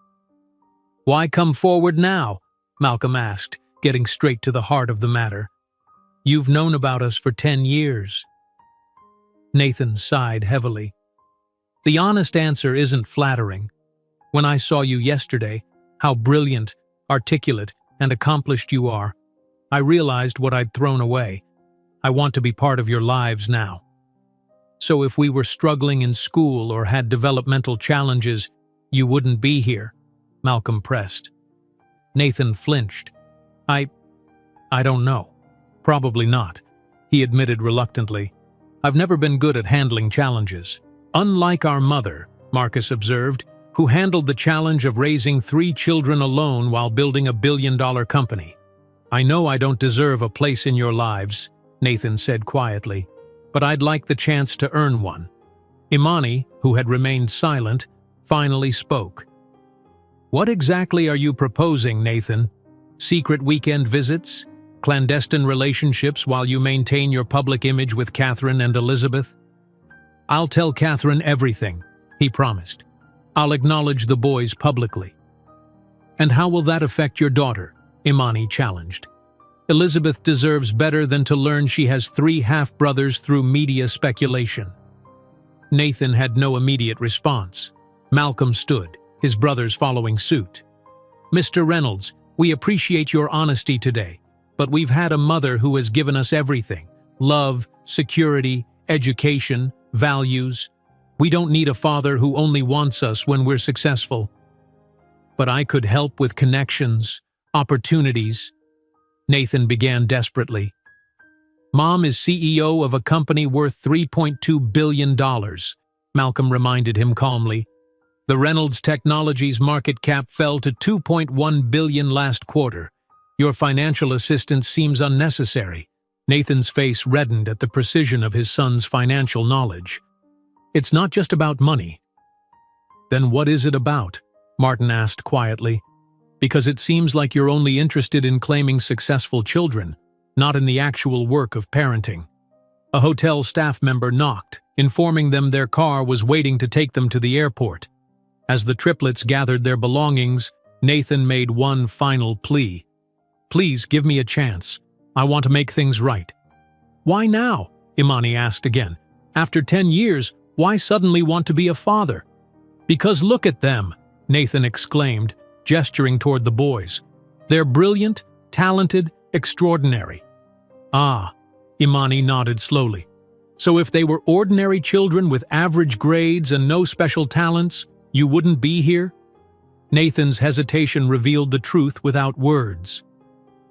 "Why come forward now?" Malcolm asked, getting straight to the heart of the matter. "You've known about us for 10 years. Nathan sighed heavily. "The honest answer isn't flattering. When I saw you yesterday, how brilliant, articulate, and accomplished you are, I realized what I'd thrown away. I want to be part of your lives now. So if we were struggling in school or had developmental challenges, you wouldn't be here," Malcolm pressed. Nathan flinched. I don't know. Probably not," he admitted reluctantly. "I've never been good at handling challenges. Unlike our mother," Marcus observed, "who handled the challenge of raising 3 children alone while building a billion-dollar company. I know I don't deserve a place in your lives," Nathan said quietly, "but I'd like the chance to earn one." Imani, who had remained silent, finally spoke. "What exactly are you proposing, Nathan? Secret weekend visits? Clandestine relationships while you maintain your public image with Catherine and Elizabeth?" "I'll tell Catherine everything," he promised. "I'll acknowledge the boys publicly." "And how will that affect your daughter?" Imani challenged. Elizabeth deserves better than to learn she has 3 half-brothers through media speculation. Nathan had no immediate response. Malcolm stood, his brothers following suit. "Mr. Reynolds, we appreciate your honesty today, but we've had a mother who has given us everything: love, security, education, values. We don't need a father who only wants us when we're successful." "But I could help with connections, opportunities," Nathan began desperately. "Mom is CEO of a company worth $3.2 billion, Malcolm reminded him calmly. "The Reynolds Technologies market cap fell to $2.1 billion last quarter. Your financial assistance seems unnecessary." Nathan's face reddened at the precision of his son's financial knowledge. "It's not just about money." "Then what is it about?" Martin asked quietly. "Because it seems like you're only interested in claiming successful children, not in the actual work of parenting." A hotel staff member knocked, informing them their car was waiting to take them to the airport. As the triplets gathered their belongings, Nathan made one final plea. "Please give me a chance. I want to make things right." "Why now?" Imani asked again. "After 10 years, why suddenly want to be a father?" "Because look at them," Nathan exclaimed, gesturing toward the boys. "They're brilliant, talented, extraordinary." "Ah," Imani nodded slowly. "So if they were ordinary children with average grades and no special talents, you wouldn't be here?" Nathan's hesitation revealed the truth without words.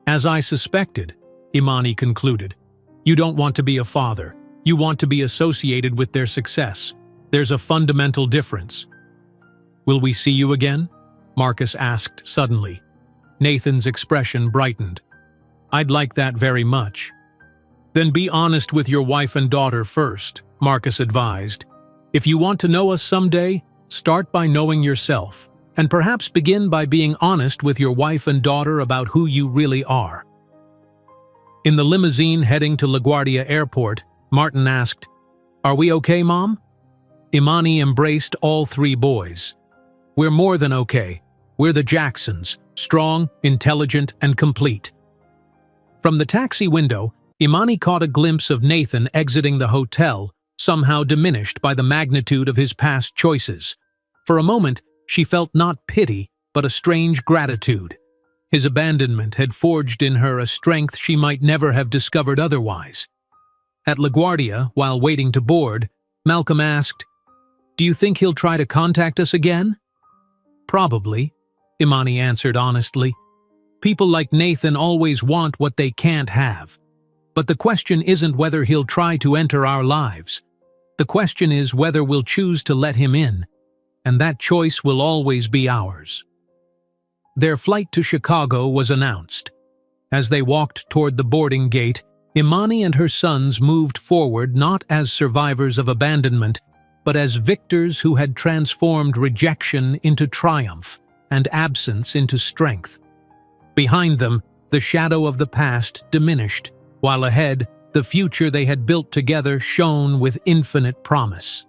"As I suspected," Imani concluded. "You don't want to be a father. You want to be associated with their success. There's a fundamental difference." "Will we see you again?" Marcus asked suddenly. Nathan's expression brightened. "I'd like that very much." "Then be honest with your wife and daughter first," Marcus advised. "If you want to know us someday, start by knowing yourself, and perhaps begin by being honest with your wife and daughter about who you really are." In the limousine heading to LaGuardia Airport, Martin asked, "Are we okay, Mom?" Imani embraced all 3 boys. "We're more than okay. We're the Jacksons, strong, intelligent, and complete." From the taxi window, Imani caught a glimpse of Nathan exiting the hotel, somehow diminished by the magnitude of his past choices. For a moment, she felt not pity, but a strange gratitude. His abandonment had forged in her a strength she might never have discovered otherwise. At LaGuardia, while waiting to board, Malcolm asked, "Do you think he'll try to contact us again?" "Probably," Imani answered honestly. "People like Nathan always want what they can't have. But the question isn't whether he'll try to enter our lives. The question is whether we'll choose to let him in, and that choice will always be ours." Their flight to Chicago was announced. As they walked toward the boarding gate, Imani and her sons moved forward not as survivors of abandonment, but as victors who had transformed rejection into triumph and absence into strength. Behind them, the shadow of the past diminished, while ahead, the future they had built together shone with infinite promise.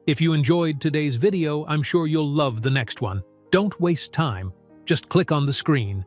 If you enjoyed today's video, I'm sure you'll love the next one. Don't waste time. Just click on the screen.